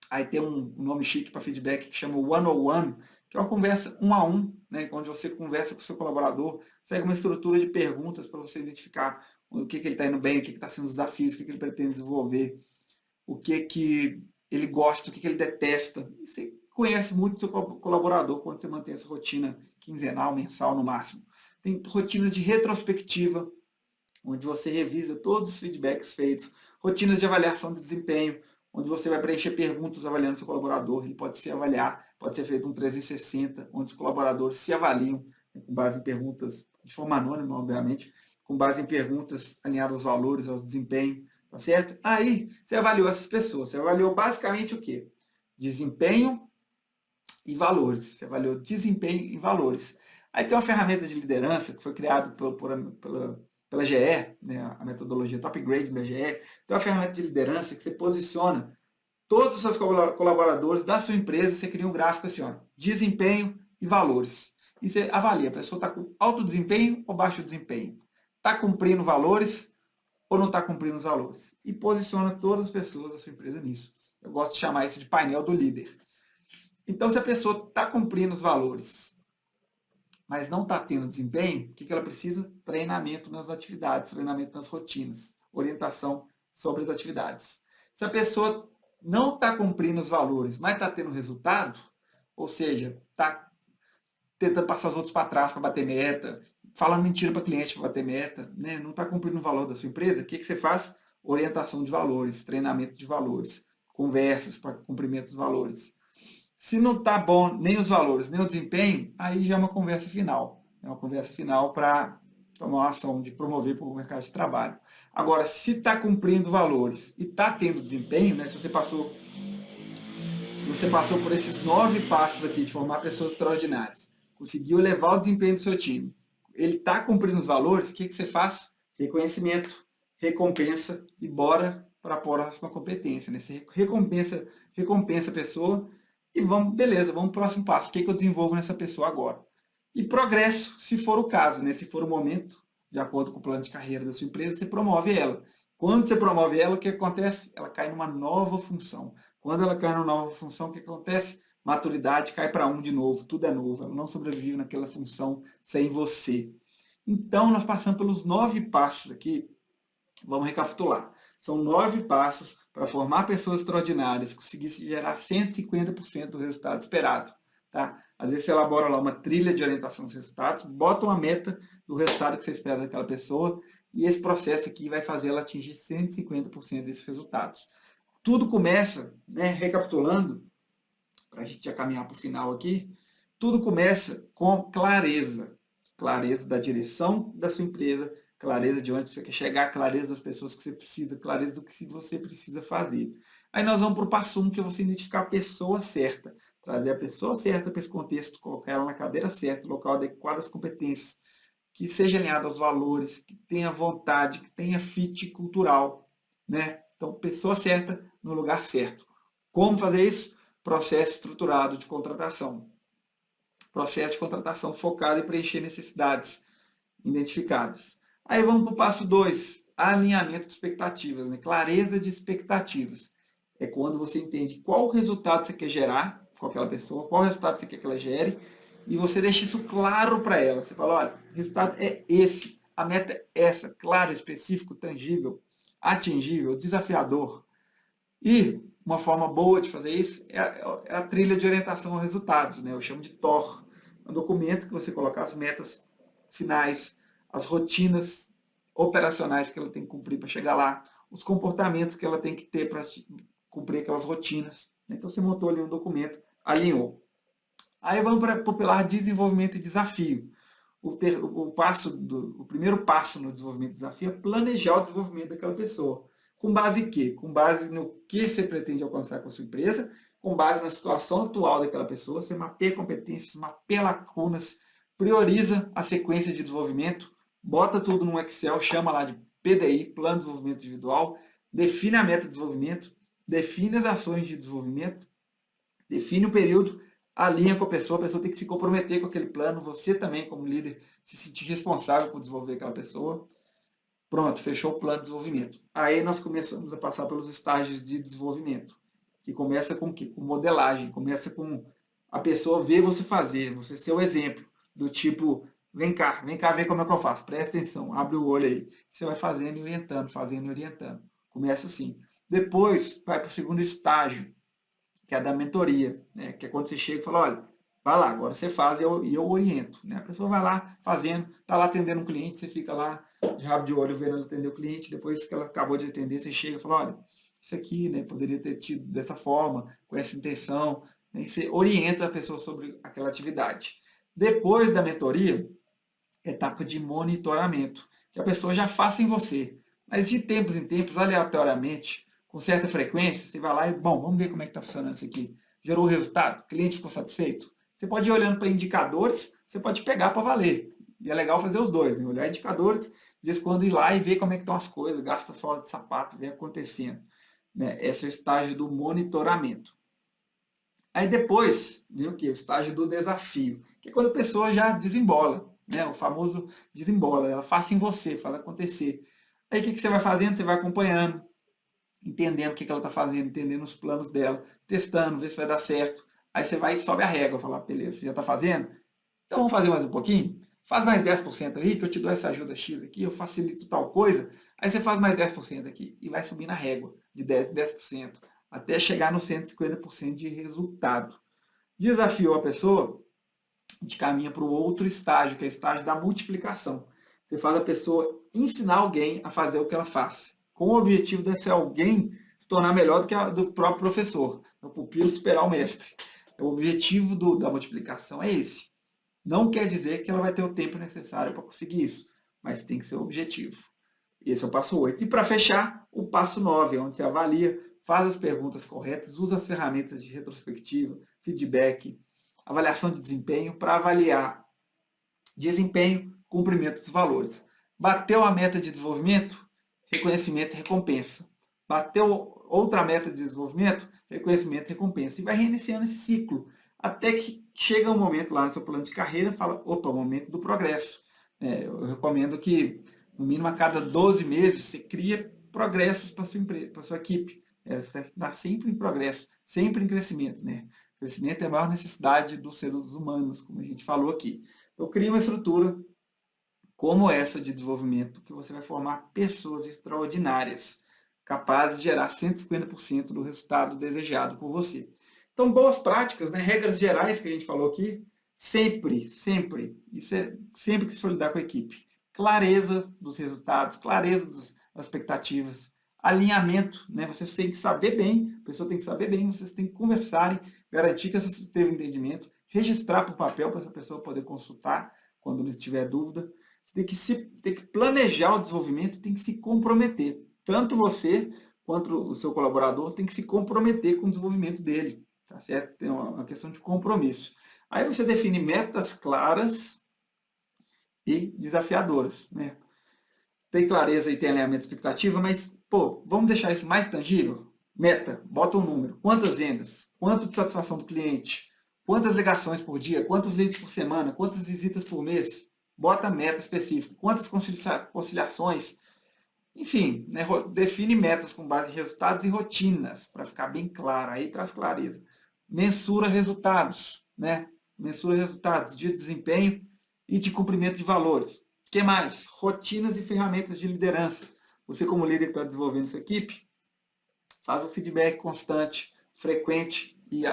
Aí tem um nome chique para feedback que chama one-on-one, que é uma conversa 1 a 1, né? Onde você conversa com o seu colaborador, segue uma estrutura de perguntas para você identificar o que ele está indo bem, o que está sendo os desafios, o que ele pretende desenvolver, o que ele gosta, o que ele detesta. E você conhece muito o seu colaborador quando você mantém essa rotina quinzenal, mensal no máximo. Tem rotinas de retrospectiva, onde você revisa todos os feedbacks feitos, rotinas de avaliação de desempenho, onde você vai preencher perguntas avaliando seu colaborador. Ele pode pode ser feito um 360, onde os colaboradores se avaliam, né, com base em perguntas, de forma anônima, obviamente, com base em perguntas alinhadas aos valores, ao desempenho, tá certo? Aí, você avaliou essas pessoas. Você avaliou basicamente o quê? Desempenho e valores. Você avaliou desempenho e valores. Aí tem uma ferramenta de liderança que foi criada pela GE, né, a metodologia Top Grade da GE. Tem uma ferramenta de liderança que você posiciona todos os seus colaboradores da sua empresa, você cria um gráfico assim, ó, desempenho e valores. E você avalia, a pessoa está com alto desempenho ou baixo desempenho? Está cumprindo valores ou não está cumprindo os valores? E posiciona todas as pessoas da sua empresa nisso. Eu gosto de chamar isso de painel do líder. Então, se a pessoa está cumprindo os valores, mas não está tendo desempenho, o que ela precisa? Treinamento nas atividades, treinamento nas rotinas, orientação sobre as atividades. Se a pessoa não está cumprindo os valores, mas está tendo resultado, ou seja, está tentando passar os outros para trás para bater meta, falando mentira para cliente para bater meta, né? Não está cumprindo o valor da sua empresa, o que você faz? Orientação de valores, treinamento de valores, conversas para cumprimento dos valores. Se não está bom nem os valores, nem o desempenho, aí já é uma conversa final. É uma conversa final para tomar uma ação de promover para o mercado de trabalho. Agora, se está cumprindo valores e está tendo desempenho, né? Se você passou por esses 9 passos aqui de formar pessoas extraordinárias, conseguiu elevar o desempenho do seu time, ele está cumprindo os valores, o que você faz? Reconhecimento, recompensa e bora para a próxima competência. Né? Você recompensa a pessoa e vamos, beleza, vamos para o próximo passo. O que eu desenvolvo nessa pessoa agora? E progresso, se for o caso, né? Se for o momento, de acordo com o plano de carreira da sua empresa, você promove ela. Quando você promove ela, o que acontece? Ela cai numa nova função. Quando ela cai numa nova função, o que acontece? Maturidade cai para 1 de novo, tudo é novo. Ela não sobrevive naquela função sem você. Então, nós passamos pelos 9 passos aqui. Vamos recapitular. São 9 passos para formar pessoas extraordinárias, conseguir gerar 150% do resultado esperado. Tá? Às vezes você elabora lá uma trilha de orientação dos resultados, bota uma meta do resultado que você espera daquela pessoa, e esse processo aqui vai fazer ela atingir 150% desses resultados. Tudo começa, né, recapitulando, para a gente já caminhar para o final aqui, tudo começa com clareza. Clareza da direção da sua empresa, clareza de onde você quer chegar, clareza das pessoas que você precisa, clareza do que você precisa fazer. Aí nós vamos para o passo 1, que é você identificar a pessoa certa. Trazer a pessoa certa para esse contexto, colocar ela na cadeira certa, no local adequado às competências, que seja alinhado aos valores, que tenha vontade, que tenha fit cultural. Né? Então, pessoa certa no lugar certo. Como fazer isso? Processo estruturado de contratação. Processo de contratação focado em preencher necessidades identificadas. Aí vamos para o passo 2, alinhamento de expectativas, né? Clareza de expectativas. É quando você entende qual resultado você quer gerar com aquela pessoa, qual resultado você quer que ela gere, e você deixa isso claro para ela. Você fala, olha, o resultado é esse, a meta é essa, claro, específico, tangível, atingível, desafiador. E uma forma boa de fazer isso é a trilha de orientação a resultados, né? Eu chamo de TOR. É um documento que você coloca as metas finais, as rotinas operacionais que ela tem que cumprir para chegar lá, os comportamentos que ela tem que ter para cumprir aquelas rotinas. Então você montou ali um documento, alinhou. Aí vamos para o pilar desenvolvimento e desafio. O primeiro passo no desenvolvimento e desafio é planejar o desenvolvimento daquela pessoa. Com base em quê? Com base no que você pretende alcançar com a sua empresa, com base na situação atual daquela pessoa, você mapeia competências, mapeia lacunas, prioriza a sequência de desenvolvimento, bota tudo no Excel, chama lá de PDI, Plano de Desenvolvimento Individual, define a meta de desenvolvimento, define as ações de desenvolvimento, define o período, alinha com a pessoa tem que se comprometer com aquele plano, você também, como líder, se sentir responsável por desenvolver aquela pessoa. Pronto, fechou o plano de desenvolvimento. Aí nós começamos a passar pelos estágios de desenvolvimento, que começa com o quê? Com modelagem, começa com a pessoa ver você fazer, você ser o exemplo, do tipo, vem cá ver como é que eu faço, presta atenção, abre o olho aí. Você vai fazendo e orientando, fazendo e orientando. Começa assim. Depois, vai para o segundo estágio, que é a da mentoria, né? Que é quando você chega e fala, olha, vai lá, agora você faz e eu oriento. Né? A pessoa vai lá fazendo, está lá atendendo um cliente, você fica lá de rabo de olho vendo ela atender o cliente, depois que ela acabou de atender, você chega e fala, olha, isso aqui, né, poderia ter tido dessa forma, com essa intenção, né? E você orienta a pessoa sobre aquela atividade. Depois da mentoria, etapa de monitoramento, que a pessoa já faça em você, mas de tempos em tempos, aleatoriamente, com certa frequência, você vai lá e, bom, vamos ver como é que está funcionando isso aqui. Gerou o resultado? O cliente ficou satisfeito? Você pode ir olhando para indicadores, você pode pegar para valer. E é legal fazer os dois, né? Olhar indicadores, de vez em quando ir lá e ver como é que estão as coisas, gasta sola de sapato, ver acontecendo. Né? Esse é o estágio do monitoramento. Aí depois, vem o quê? O estágio do desafio, que é quando a pessoa já desembola, né? O famoso desembola, ela faz em você, faz acontecer. Aí o que você vai fazendo? Você vai acompanhando, entendendo o que ela está fazendo, entendendo os planos dela, testando, ver se vai dar certo. Aí você vai e sobe a régua, fala, beleza, você já está fazendo? Então vamos fazer mais um pouquinho? Faz mais 10% aí, que eu te dou essa ajuda X aqui, eu facilito tal coisa. Aí você faz mais 10% aqui e vai subir na régua de 10% em 10%, até chegar no 150% de resultado. Desafiou a pessoa, a gente caminha para o outro estágio, que é o estágio da multiplicação. Você faz a pessoa ensinar alguém a fazer o que ela faz, com o objetivo de ser alguém se tornar melhor do que do próprio professor, o pupilo superar o mestre. O objetivo da multiplicação é esse. Não quer dizer que ela vai ter o tempo necessário para conseguir isso, mas tem que ser o objetivo. Esse é o passo 8. E para fechar, o passo 9, onde você avalia, faz as perguntas corretas, usa as ferramentas de retrospectiva, feedback, avaliação de desempenho para avaliar desempenho, cumprimento dos valores. Bateu a meta de desenvolvimento? Reconhecimento e recompensa. Bateu outra meta de desenvolvimento? Reconhecimento e recompensa. E vai reiniciando esse ciclo, até que chega um momento lá no seu plano de carreira e fala, opa, momento do progresso. Eu recomendo que, no mínimo, a cada 12 meses, você cria progressos para a sua empresa, para a sua equipe. Você está sempre em progresso, sempre em crescimento. Né? Crescimento é a maior necessidade dos seres humanos, como a gente falou aqui. Então, cria uma estrutura como essa de desenvolvimento que você vai formar pessoas extraordinárias, capazes de gerar 150% do resultado desejado por você. Então, boas práticas, né? Regras gerais que a gente falou aqui, sempre, isso é sempre que se for lidar com a equipe. Clareza dos resultados, clareza das expectativas, alinhamento, né? Você tem que saber bem, a pessoa tem que saber bem, vocês têm que conversarem, garantir que você teve entendimento, registrar para o papel para essa pessoa poder consultar quando não tiver dúvida. Você tem que planejar o desenvolvimento, tem que se comprometer. Tanto você quanto o seu colaborador tem que se comprometer com o desenvolvimento dele. Tá certo? Tem uma questão de compromisso. Aí você define metas claras e desafiadoras. Né? Tem clareza e tem alinhamento de expectativa, mas, vamos deixar isso mais tangível? Meta, bota um número. Quantas vendas? Quanto de satisfação do cliente? Quantas ligações por dia? Quantos leads por semana? Quantas visitas por mês? Bota meta específica. Quantas conciliações? Enfim, né, define metas com base em resultados e rotinas, para ficar bem claro. Aí traz clareza. Mensura resultados, né? Mensura resultados de desempenho e de cumprimento de valores. O que mais? Rotinas e ferramentas de liderança. Você, como líder que está desenvolvendo sua equipe, faz o feedback constante, frequente e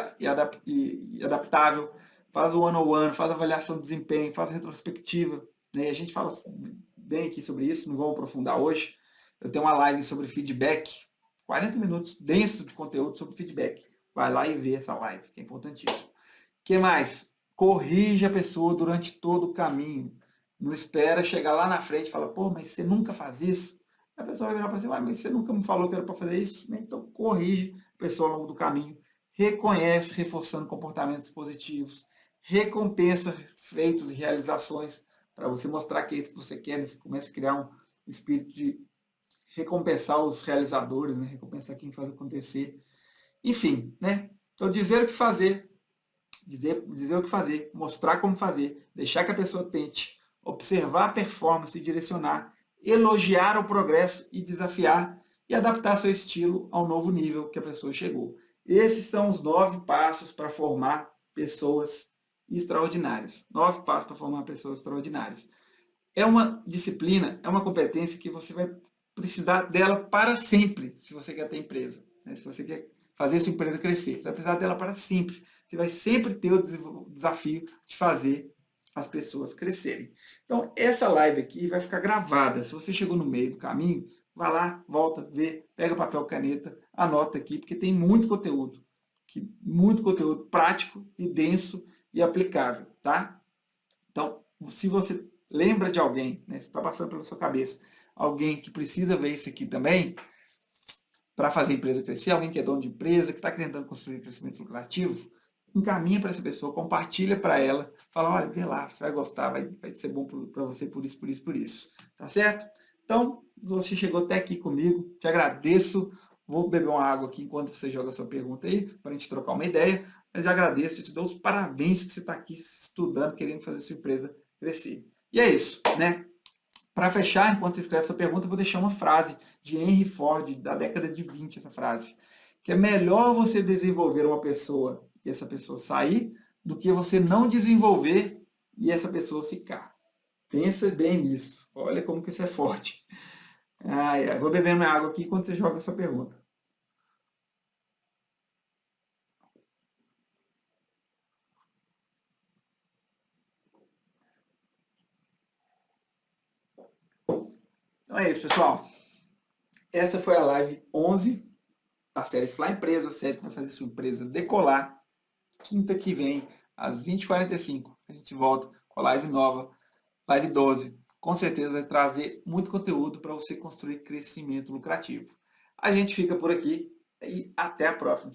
adaptável. Faz o one-on-one, faz a avaliação de desempenho, faz a retrospectiva. Né? A gente fala bem aqui sobre isso, não vou aprofundar hoje. Eu tenho uma live sobre feedback, 40 minutos denso de conteúdo sobre feedback. Vai lá e vê essa live, que é importantíssimo. O que mais? Corrige a pessoa durante todo o caminho. Não espera chegar lá na frente e falar, mas você nunca faz isso? A pessoa vai virar para você, mas você nunca me falou que era para fazer isso? Então, corrige a pessoa ao longo do caminho. Reconhece, reforçando comportamentos positivos. Recompensa feitos e realizações para você mostrar que é isso que você quer. Né? Você começa a criar um espírito de recompensar os realizadores, né? Recompensar quem faz acontecer. Enfim, né? Então, dizer o que fazer, dizer o que fazer, mostrar como fazer, deixar que a pessoa tente, observar a performance e direcionar, elogiar o progresso e desafiar e adaptar seu estilo ao novo nível que a pessoa chegou. Esses são os 9 passos para formar pessoas extraordinárias. 9 passos para formar pessoas extraordinárias. É uma disciplina, é uma competência que você vai precisar dela para sempre, se você quer ter empresa. Né? Se você quer fazer sua empresa crescer, você vai precisar dela para sempre. Você vai sempre ter o desafio de fazer as pessoas crescerem. Então, essa live aqui vai ficar gravada. Se você chegou no meio do caminho, vai lá, volta, vê, pega papel, caneta, anota aqui, porque tem muito conteúdo prático e denso e aplicável, tá? Então, se você lembra de alguém, né, se está passando pela sua cabeça, alguém que precisa ver isso aqui também, para fazer a empresa crescer, alguém que é dono de empresa, que está tentando construir crescimento lucrativo, encaminha para essa pessoa, compartilha para ela, fala, olha, vê lá, você vai gostar, vai ser bom para você por isso. Tá certo? Então, você chegou até aqui comigo, te agradeço. Vou beber uma água aqui enquanto você joga a sua pergunta aí, para a gente trocar uma ideia. Eu já agradeço, te dou os parabéns que você está aqui estudando, querendo fazer a sua empresa crescer. E é isso, né? Para fechar, enquanto você escreve essa pergunta, eu vou deixar uma frase de Henry Ford, da década de 20, essa frase. Que é melhor você desenvolver uma pessoa e essa pessoa sair, do que você não desenvolver e essa pessoa ficar. Pensa bem nisso. Olha como que isso é forte. Ai, ai. Vou beber minha água aqui enquanto você joga a sua pergunta. Então é isso, pessoal. Essa foi a live 11 da série Fly Empresa, a série que vai fazer sua empresa decolar. Quinta que vem, às 20h45, a gente volta com a live nova, live 12. Com certeza vai trazer muito conteúdo para você construir crescimento lucrativo. A gente fica por aqui e até a próxima.